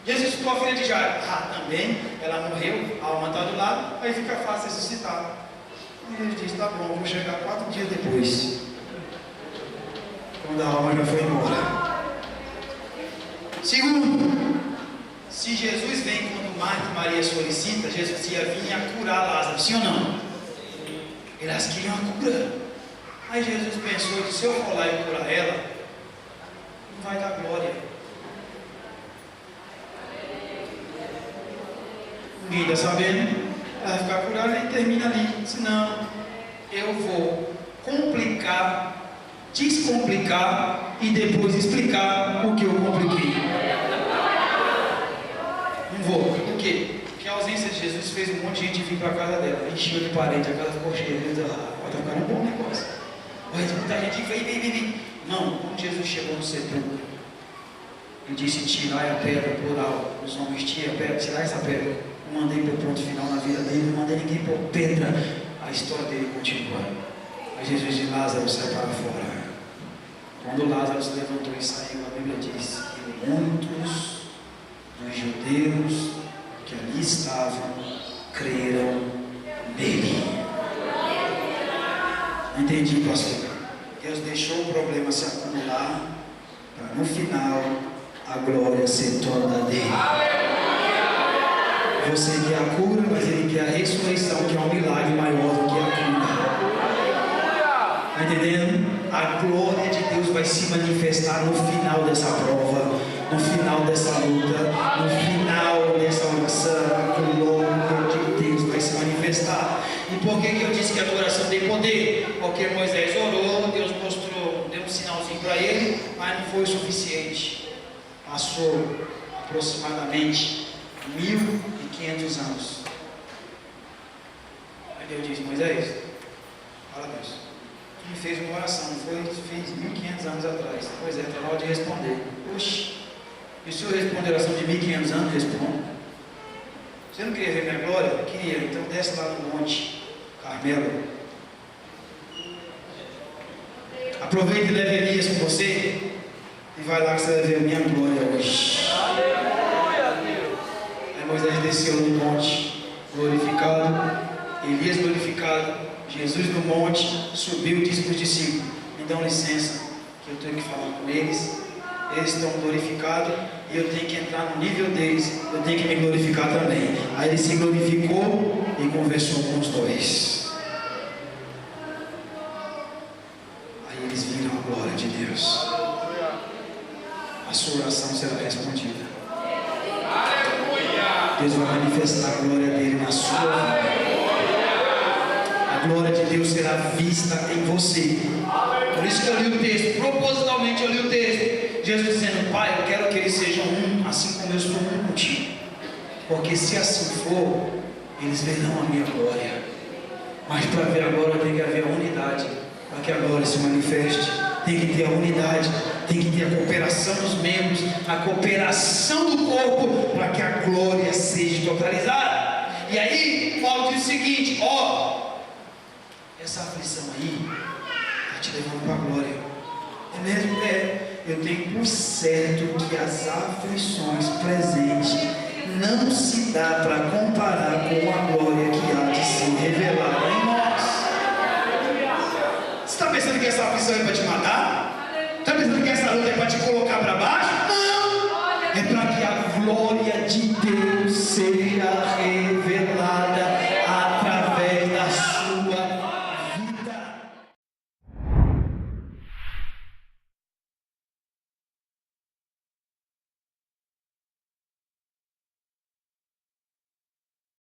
[SPEAKER 1] Jesus citou a filha de Jairo, também, ela morreu, a alma está do lado, aí fica fácil ressuscitar. E ele disse: tá bom, eu vou chegar 4 dias depois, quando a alma já foi embora. Segundo, se Jesus vem quando Marta e Maria solicitam, Jesus ia vir a curar Lázaro, sim ou não? Elas queriam a cura. Aí Jesus pensou que se eu for lá e curar ela, não vai dar glória. Ninguém está sabendo, ela vai ficar curada e termina ali. Senão, eu vou complicar, descomplicar e depois explicar o que eu compliquei. Não vou. Por quê? Porque a ausência de Jesus fez um monte de gente vir para a casa dela. Encheu de parente, a casa ficou cheia. Pode ficar um bom negócio. Olha, muita gente vem. Não, quando Jesus chegou no sepulcro, ele disse: tirai a pedra, plural. Os homens tiram a pedra, tirai essa pedra. Não mandei para o ponto final na vida dele, não mandei ninguém pôr pedra. A história dele continua. Aí Jesus disse: Lázaro, sai para fora. Quando Lázaro se levantou e saiu, a Bíblia diz que muitos dos judeus que ali estavam creram nele. Não entendi, pastor. Deus deixou o problema se acumular para no final a glória ser toda dele. Você quer a cura, mas ele quer a ressurreição, que é um milagre maior do que a cura. Está entendendo? A glória de Deus vai se manifestar no final dessa prova, no final dessa luta, no final dessa oração. A glória de Deus vai se manifestar. E por que eu disse que a adoração tem poder? Porque Moisés orou, Deus mostrou, deu um sinalzinho para ele, mas não foi o suficiente. Passou aproximadamente 1500 anos. Aí Deus disse: Moisés, fala Deus, tu me fez uma oração, não foi? Tu fez 1500 anos atrás. Pois é, está na hora de responder. Oxi, e o senhor responde a oração de 1500 anos? Responde. Você não queria ver minha glória? Queria, então desce lá no monte Carmelo. Aproveita e leve Elias com você e vai lá que você vai ver a minha glória hoje. Aí Moisés desceu no monte, glorificado, Elias glorificado, Jesus no monte, subiu e disse para os discípulos: me dão licença, que eu tenho que falar com eles. Eles estão glorificados e eu tenho que entrar no nível deles, eu tenho que me glorificar também. Aí ele se glorificou e conversou com os dois. Aí eles viram a glória de Deus. A sua oração será respondida. Deus vai manifestar a glória dele na sua vida. A glória de Deus será vista em você. Por isso que eu li o texto, propositalmente eu li o texto. Jesus dizendo: Pai, eu quero que eles sejam um, assim como eu sou um contigo. Porque se assim for, eles verão a minha glória. Mas para ver a glória tem que haver a unidade. Para que a glória se manifeste, tem que ter a unidade, tem que ter a cooperação dos membros, a cooperação do corpo, para que a glória seja totalizada. E aí, Paulo diz o seguinte: essa aflição aí está te levando para a glória. É mesmo? Eu tenho por certo que as aflições presentes não se dá para comparar com a glória que há de se revelar em essa aflição é para te matar? Está pensando que essa luta é para te colocar para baixo?